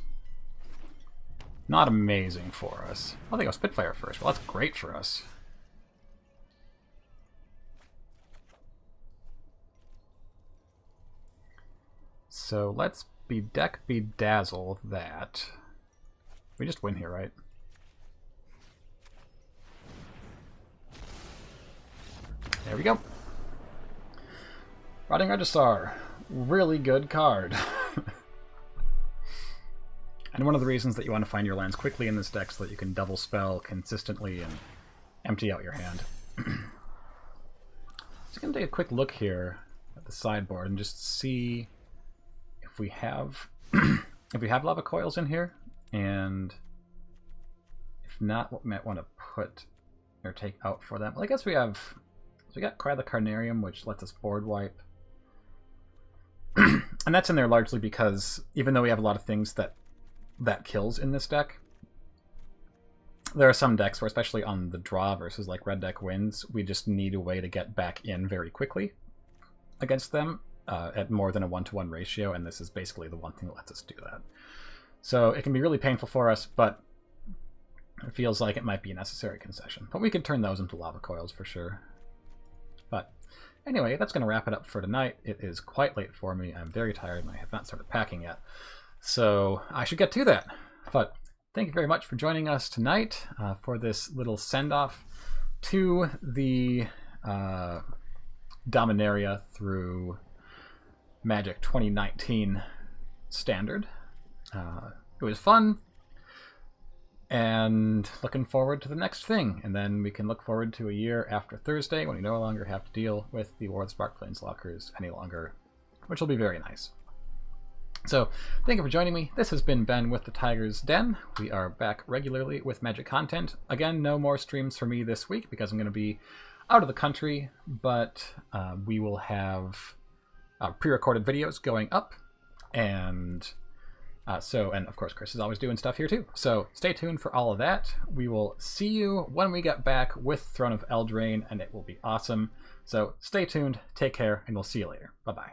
not amazing for us. I'll think I'll Spitfire first. Well, that's great for us. So let's bedazzle that. We just win here, right? There we go. Rotting Regisaur. Really good card. And one of the reasons that you want to find your lands quickly in this deck so that you can double spell consistently and empty out your hand. Just going to take a quick look here at the sideboard and just see if we have if we have lava coils in here, and if not, what we might want to put or take out for them. Well, I guess we have. So we got Cry the Carnarium, which lets us board wipe. And that's in there largely because even though we have a lot of things that kills in this deck, there are some decks where, especially on the draw versus like red deck wins, we just need a way to get back in very quickly against them at more than a 1-to-1 ratio, and this is basically the one thing that lets us do that. So it can be really painful for us, but it feels like it might be a necessary concession. But we could turn those into lava coils for sure. But anyway, that's going to wrap it up for tonight. It is quite late for me. I'm very tired and I have not started packing yet. So I should get to that. But thank you very much for joining us tonight for this little send-off to the Dominaria through Magic 2019 Standard. It was fun, and looking forward to the next thing. And then we can look forward to a year after Thursday when we no longer have to deal with the War of the Spark Planeswalkers any longer, which will be very nice. So, thank you for joining me. This has been Ben with the Tiger's Den. We are back regularly with Magic content. Again, no more streams for me this week because I'm going to be out of the country, but we will have pre-recorded videos going up, and and of course Chris is always doing stuff here too. So stay tuned for all of that. We will see you when we get back with Throne of Eldraine, and it will be awesome. So stay tuned, take care, and we'll see you later. Bye-bye.